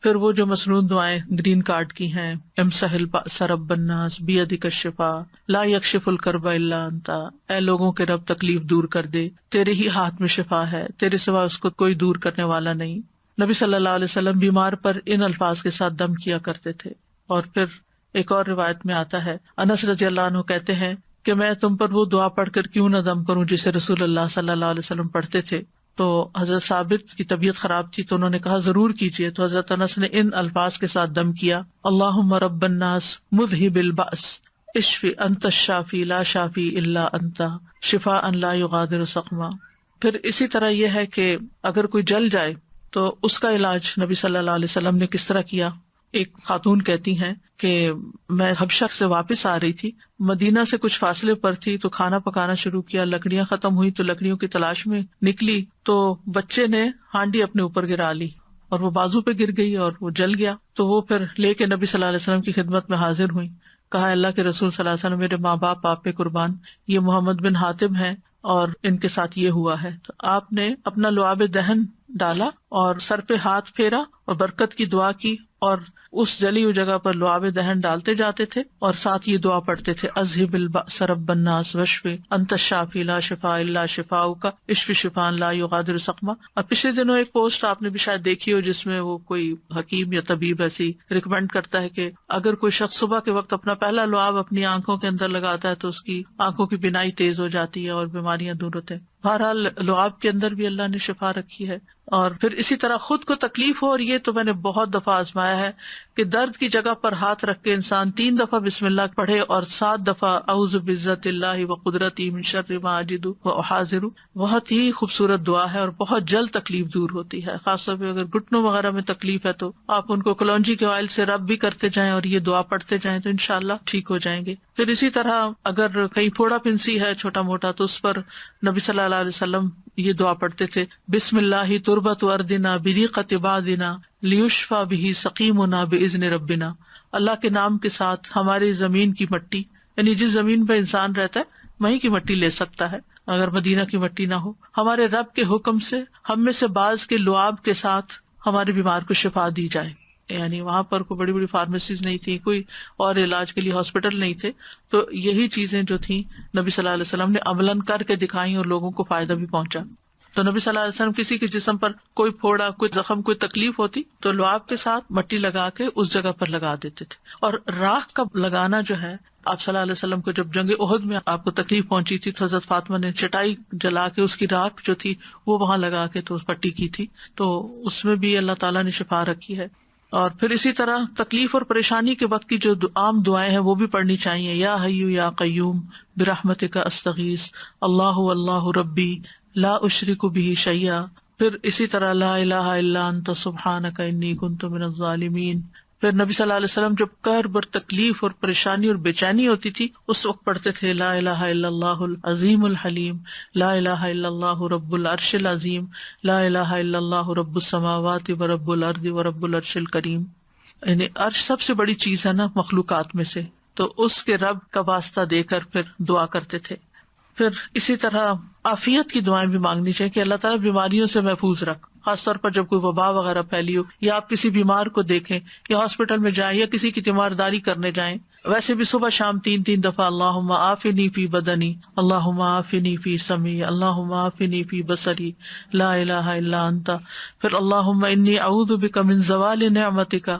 A: پھر وہ جو مسنون دعائیں گرین کارڈ کی ہیں, امسح البأس رب الناس بیدک الشفا, لا یکشف الکرب الا انت, اے لوگوں کے رب تکلیف دور کر دے, تیرے ہی ہاتھ میں شفا ہے, تیرے سوا اس کو کوئی دور کرنے والا نہیں. نبی صلی اللہ علیہ وسلم بیمار پر ان الفاظ کے ساتھ دم کیا کرتے تھے. اور پھر ایک اور روایت میں آتا ہے, انس رضی اللہ عنہ کہتے ہیں کہ میں تم پر وہ دعا پڑھ کر کیوں نہ دم کروں جسے رسول اللہ صلی اللہ علیہ وسلم پڑھتے تھے. تو حضرت ثابت کی طبیعت خراب تھی تو انہوں نے کہا ضرور کیجیے. تو حضرت انس نے ان الفاظ کے ساتھ دم کیا, اللہم رب الناس مذہب البأس اشفی انت الشافی لا شافی الا انت شفاء لا یغادر سقما. پھر اسی طرح یہ ہے کہ اگر کوئی جل جائے تو اس کا علاج نبی صلی اللہ علیہ وسلم نے کس طرح کیا. ایک خاتون کہتی ہیں کہ میں حبشہ سے واپس آ رہی تھی, مدینہ سے کچھ فاصلے پر تھی, تو کھانا پکانا شروع کیا, لکڑیاں ختم ہوئی تو لکڑیوں کی تلاش میں نکلی تو بچے نے ہانڈی اپنے اوپر گرا لی اور وہ بازو پہ گر گئی اور وہ جل گیا. تو وہ پھر لے کے نبی صلی اللہ علیہ وسلم کی خدمت میں حاضر ہوئی. کہا اللہ کے رسول صلی اللہ علیہ وسلم, میرے ماں باپ آپ پہ قربان, یہ محمد بن حاتم ہے اور ان کے ساتھ یہ ہوا ہے. تو آپ نے اپنا لعاب دہن ڈالا اور سر پہ ہاتھ پھیرا اور برکت کی دعا کی, اور اس جلی ہوئی جگہ پر لعاب دہن ڈالتے جاتے تھے اور ساتھ یہ دعا پڑھتے تھے, اذہب البأس رب الناس واشف انت الشافی لا شفاء الا شفاؤک اشف شفاء لا یغادر سقما. اور پچھلے دنوں ایک پوسٹ آپ نے بھی شاید دیکھی ہو جس میں وہ کوئی حکیم یا طبیب ایسی ریکمینڈ کرتا ہے کہ اگر کوئی شخص صبح کے وقت اپنا پہلا لعاب اپنی آنکھوں کے اندر لگاتا ہے تو اس کی آنکھوں کی بینائی تیز ہو جاتی ہے اور بیماریاں دور ہوتے ہیں. بہرحال لعاب کے اندر بھی اللہ نے شفا رکھی ہے. اور پھر اسی طرح خود کو تکلیف ہو, اور یہ تو میں نے بہت دفعہ آزمایا ہے کہ درد کی جگہ پر ہاتھ رکھ کے انسان 3 دفعہ بسم اللہ پڑھے اور 7 دفعہ اعوذ بعزت اللہ وقدرتہ من شر ما اجد واحاذر. بہت ہی خوبصورت دعا ہے اور بہت جلد تکلیف دور ہوتی ہے. خاص طور پہ اگر گھٹنوں وغیرہ میں تکلیف ہے تو آپ ان کو کلونجی کے آئل سے رب بھی کرتے جائیں اور یہ دعا پڑھتے جائیں تو انشاءاللہ ٹھیک ہو جائیں گے. پھر اسی طرح اگر کہیں پھوڑا پنسی ہے چھوٹا موٹا تو اس پر نبی صلی اللہ علیہ وسلم یہ دعا پڑھتے تھے, بسم اللہ تربت اردنا بریقت بادنا لیشفا بہ سقیمنا باذن ربنا. اللہ کے نام کے ساتھ ہماری زمین کی مٹی, یعنی جس زمین پہ انسان رہتا ہے وہیں کی مٹی لے سکتا ہے اگر مدینہ کی مٹی نہ ہو, ہمارے رب کے حکم سے ہم میں سے بعض کے لعاب کے ساتھ ہمارے بیمار کو شفا دی جائے. یعنی وہاں پر کوئی بڑی بڑی فارمیسیز نہیں تھی, کوئی اور علاج کے لیے ہاسپٹل نہیں تھے, تو یہی چیزیں جو تھیں نبی صلی اللہ علیہ وسلم نے عملاً کر کے دکھائیں اور لوگوں کو فائدہ بھی پہنچا. تو نبی صلی اللہ علیہ وسلم کسی کے جسم پر کوئی پھوڑا، کوئی زخم، کوئی تکلیف ہوتی تو لعاب کے ساتھ مٹی لگا کے اس جگہ پر لگا دیتے تھے. اور راکھ کا لگانا جو ہے، آپ صلی اللہ علیہ وسلم کو جب جنگ احد میں آپ کو تکلیف پہنچی تھی تو حضرت فاطمہ نے چٹائی جلا کے اس کی راکھ جو تھی وہ وہاں لگا کے تو پٹی کی تھی، تو اس میں بھی اللہ تعالیٰ نے شفا رکھی ہے. اور پھر اسی طرح تکلیف اور پریشانی کے وقت کی جو عام دعائیں ہیں وہ بھی پڑھنی چاہیے. یا حیو یا قیوم برحمتک استغیث، اللہ اللہ ربی لا اشرک بہ شیئا. پھر اسی طرح لا الہ الا انت سبحانک انی کنت من الظالمین. پھر نبی صلی اللہ علیہ وسلم جب کرب اور تکلیف اور پریشانی اور بے چینی ہوتی تھی اس وقت پڑھتے تھے لا الہ الا اللہ العظیم الحلیم، لا الہ الا اللہ رب العرش العظیم، لا الہ الا اللہ رب السماوات و رب الارض و رب العرش الکریم. یعنی عرش سب سے بڑی چیز ہے نا مخلوقات میں سے، تو اس کے رب کا واسطہ دے کر پھر دعا کرتے تھے. پھر اسی طرح عافیت کی دعائیں بھی مانگنی چاہیے کہ اللہ تعالیٰ بیماریوں سے محفوظ رکھ، خاص طور پر جب کوئی وبا وغیرہ پھیلی ہو یا آپ کسی بیمار کو دیکھیں یا ہاسپٹل میں جائیں یا کسی کی تیمارداری کرنے جائیں. ویسے بھی صبح شام 3 دفعہ اللہم عافنی فی بدنی، اللہم عافنی فی سمعی، اللہم عافنی فی بصری، لا الہ الا انت. پھر اللہم انی اعوذ بک من زوال نعمتک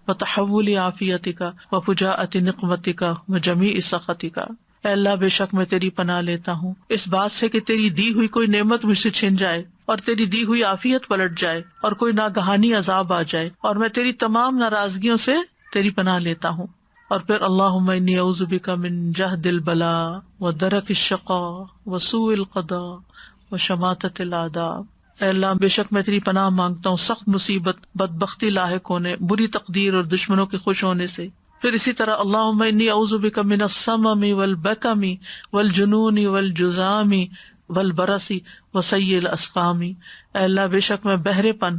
A: وتحول عافیتک وفجاءۃ نقمتک وجمیع سخطک. اے اللہ بے شک میں تیری پناہ لیتا ہوں اس بات سے کہ تیری دی ہوئی کوئی نعمت مجھ سے چھن جائے اور تیری دی ہوئی عافیت پلٹ جائے اور کوئی ناگہانی عذاب آ جائے، اور میں تیری تمام ناراضگیوں سے تیری پناہ لیتا ہوں. اور پھر اللہم انی اعوذ بک من جہد البلاء ودرک الشقاء وسوء القضاء وشماتۃ الاعداء. اے اللہ بے شک میں تیری پناہ مانگتا ہوں سخت مصیبت، بدبختی لاحق ہونے، بری تقدیر اور دشمنوں کے خوش ہونے سے. پھر اسی طرح اللہم انی اعوذ بک من السمم والبکم والجنون والجذام والبرص وسیء الاسقام. اے اللہ بے شک میں بہرے پن،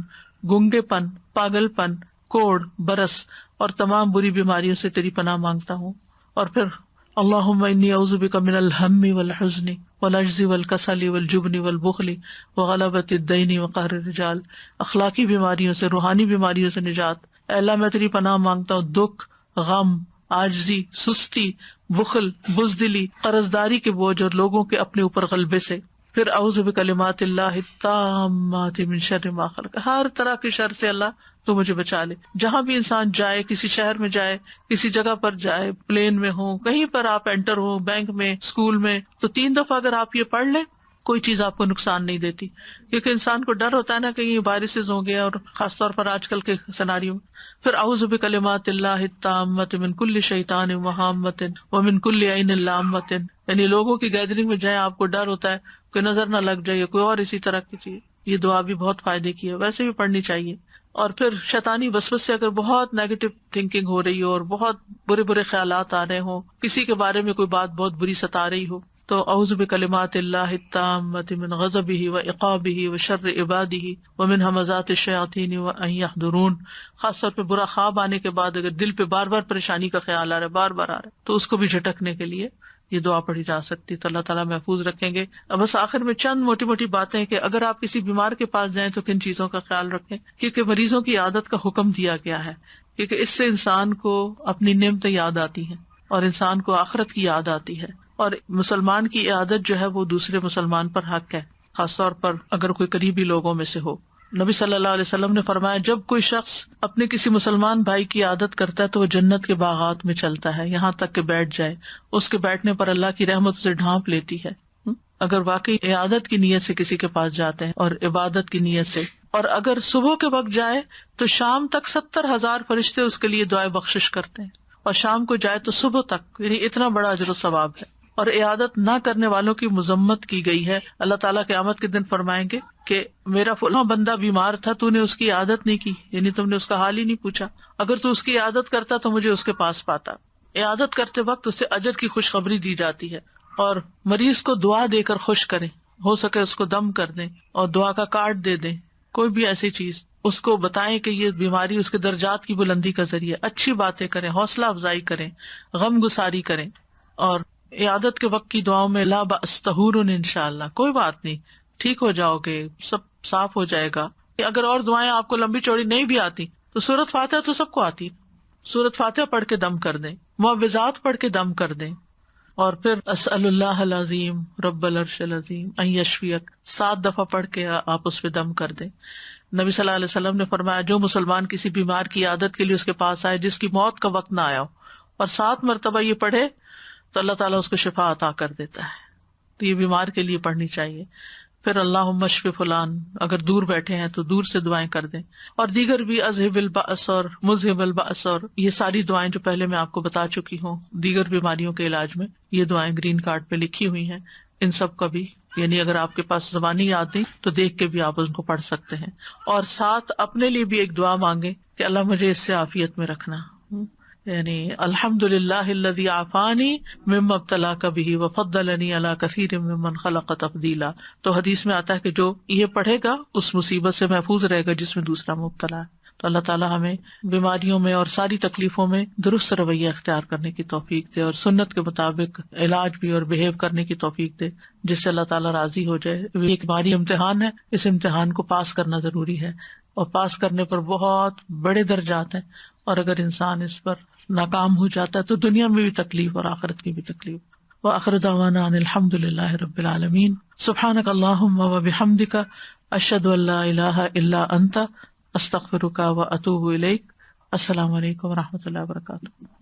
A: گنگے پن، پاگل پن، کوڑ، برس اور تمام بری بیماریوں سے تیری پناہ مانگتا ہوں. اور پھر اللہم انی اعوذ بک من الہم والحزن والعجز والکسل والجبن والبخل وغلبۃ الدین وقہر الرجال. اخلاقی بیماریوں سے، روحانی بیماریوں سے نجات. اے اللہ میں تیری پناہ مانگتا ہوں دکھ، غم، عاجزی، سستی، بخل، بزدلی، قرضداری کے بوجھ اور لوگوں کے اپنے اوپر غلبے سے. پھر اعوذ بکلمات اللہ التامات من شر ما خلق، ہر طرح کے شر سے اللہ تو مجھے بچا لے. جہاں بھی انسان جائے، کسی شہر میں جائے، کسی جگہ پر جائے، پلین میں ہو، کہیں پر آپ انٹر ہو، بینک میں، اسکول میں، تو 3 دفعہ اگر آپ یہ پڑھ لیں کوئی چیز آپ کو نقصان نہیں دیتی. کیونکہ انسان کو ڈر ہوتا ہے نا کہیں وائرسز ہوں گے، اور خاص طور پر آج کل کے سیناریو میں. پھر اعوذ بکلمات اللہ التامات من کل شیطان وہامۃ ومن کل عین لامۃ. یعنی لوگوں کی گیدرنگ میں جائیں، آپ کو ڈر ہوتا ہے کہ نظر نہ لگ جائے، کوئی اور اسی طرح کی چیز. یہ دعا بھی بہت فائدے کی ہے، ویسے بھی پڑھنی چاہیے. اور پھر شیطانی وسوسے سے اگر بہت نیگیٹو تھنکنگ ہو رہی ہو اور بہت برے برے خیالات آ رہے ہوں، کسی کے بارے میں کوئی بات بہت بری ستا رہی ہو، تو اعوذ بکلمات اللہ التامات من غضبہ وعقابہ وشر عبادہ ومن ہمزات الشیاطین وان یحضرون. خاص طور پہ برا خواب آنے کے بعد اگر دل پہ بار بار پریشانی کا خیال آ رہا ہے، بار بار آ رہا ہے، تو اس کو بھی جھٹکنے کے لیے یہ دعا پڑھی جا سکتی. تو اللہ تعالیٰ محفوظ رکھیں گے. بس آخر میں چند موٹی موٹی باتیں کہ اگر آپ کسی بیمار کے پاس جائیں تو کن چیزوں کا خیال رکھیں، کیونکہ مریضوں کی عادت کا حکم دیا گیا ہے، کیونکہ اس سے انسان کو اپنی نعمتیں یاد آتی ہیں اور انسان کو آخرت کی یاد آتی ہے. اور مسلمان کی عادت جو ہے وہ دوسرے مسلمان پر حق ہے، خاص طور پر اگر کوئی قریبی لوگوں میں سے ہو. نبی صلی اللہ علیہ وسلم نے فرمایا جب کوئی شخص اپنے کسی مسلمان بھائی کی عادت کرتا ہے تو وہ جنت کے باغات میں چلتا ہے یہاں تک کہ بیٹھ جائے. اس کے بیٹھنے پر اللہ کی رحمت اسے ڈھانپ لیتی ہے. اگر واقعی عادت کی نیت سے کسی کے پاس جاتے ہیں اور عبادت کی نیت سے، اور اگر صبح کے وقت جائے تو شام تک 70,000 فرشتے اس کے لیے دعائیں بخشش کرتے ہیں، اور شام کو جائے تو صبح تک، یعنی اتنا بڑا اجر و ثواب ہے. اور عیادت نہ کرنے والوں کی مذمت کی گئی ہے. اللہ تعالیٰ قیامت کے دن فرمائیں گے کہ میرا فلاں بندہ بیمار تھا، تو نے اس کی عیادت نہیں کی، یعنی تم نے اس کا حال ہی نہیں پوچھا. اگر تو اس کی عیادت کرتا تو مجھے اس کے پاس پاتا. عیادت کرتے وقت اسے اجر کی خوشخبری دی جاتی ہے، اور مریض کو دعا دے کر خوش کریں، ہو سکے اس کو دم کر دیں اور دعا کا کارڈ دے دیں، کوئی بھی ایسی چیز اس کو بتائیں کہ یہ بیماری اس کے درجات کی بلندی کا ذریعہ. اچھی باتیں کریں، حوصلہ افزائی کریں، غم گساری کریں. اور عیادت کے وقت کی دعاؤں میں لا بأس طہور انشاءاللہ، کوئی بات نہیں، ٹھیک ہو جاؤ گے، سب صاف ہو جائے گا. اگر اور دعائیں آپ کو لمبی چوڑی نہیں بھی آتی تو سورۃ فاتحہ تو سب کو آتی، سورۃ فاتحہ پڑھ کے دم کر دیں، معوذات پڑھ کے دم کر دیں. اور پھر اسأل اللہ العظیم رب العرش العظیم ان یشفیک 7 دفعہ پڑھ کے آپ اس پہ دم کر دیں. نبی صلی اللہ علیہ وسلم نے فرمایا جو مسلمان کسی بیمار کی عادت کے لیے اس کے پاس آئے جس کی موت کا وقت نہ آیا ہو اور 7 مرتبہ یہ پڑھے تو اللہ تعالیٰ اس کو شفا عطا کر دیتا ہے. تو یہ بیمار کے لیے پڑھنی چاہیے. پھر اللہم اشف فلان، اگر دور بیٹھے ہیں تو دور سے دعائیں کر دیں. اور دیگر بھی اذہب البأس اور مذہب البأس اور یہ ساری دعائیں جو پہلے میں آپ کو بتا چکی ہوں دیگر بیماریوں کے علاج میں، یہ دعائیں گرین کارڈ پہ لکھی ہوئی ہیں. ان سب کا بھی یعنی اگر آپ کے پاس زبانی یاد نہیں تو دیکھ کے بھی آپ ان کو پڑھ سکتے ہیں. اور ساتھ اپنے لیے بھی ایک دعا مانگیں کہ اللہ مجھے اس سے عافیت میں رکھنا، یعنی الحمدللہ الذی عافانی مما ابتلاک بہ وفضلنی علی کثیر ممن خلق تفضیلا. تو حدیث میں آتا ہے کہ جو یہ پڑھے گا اس مصیبت سے محفوظ رہے گا جس میں دوسرا مبتلا ہے. تو اللہ تعالیٰ ہمیں بیماریوں میں اور ساری تکلیفوں میں درست رویہ اختیار کرنے کی توفیق دے اور سنت کے مطابق علاج بھی اور بہیو کرنے کی توفیق دے جس سے اللہ تعالیٰ راضی ہو جائے. یہ ایک باری امتحان ہے، اس امتحان کو پاس کرنا ضروری ہے اور پاس کرنے پر بہت بڑے درجات ہیں، اور اگر انسان اس پر ناکام ہو جاتا ہے تو دنیا میں بھی تکلیف اور آخرت کی بھی تکلیف. وآخر دعوانا ان الحمد للہ رب العالمین. سبحانک اللہم وبحمدک اشہد ان لا الہ الا انت استغفرک واتوب الیک. السلام علیکم ورحمۃ اللہ وبرکاتہ.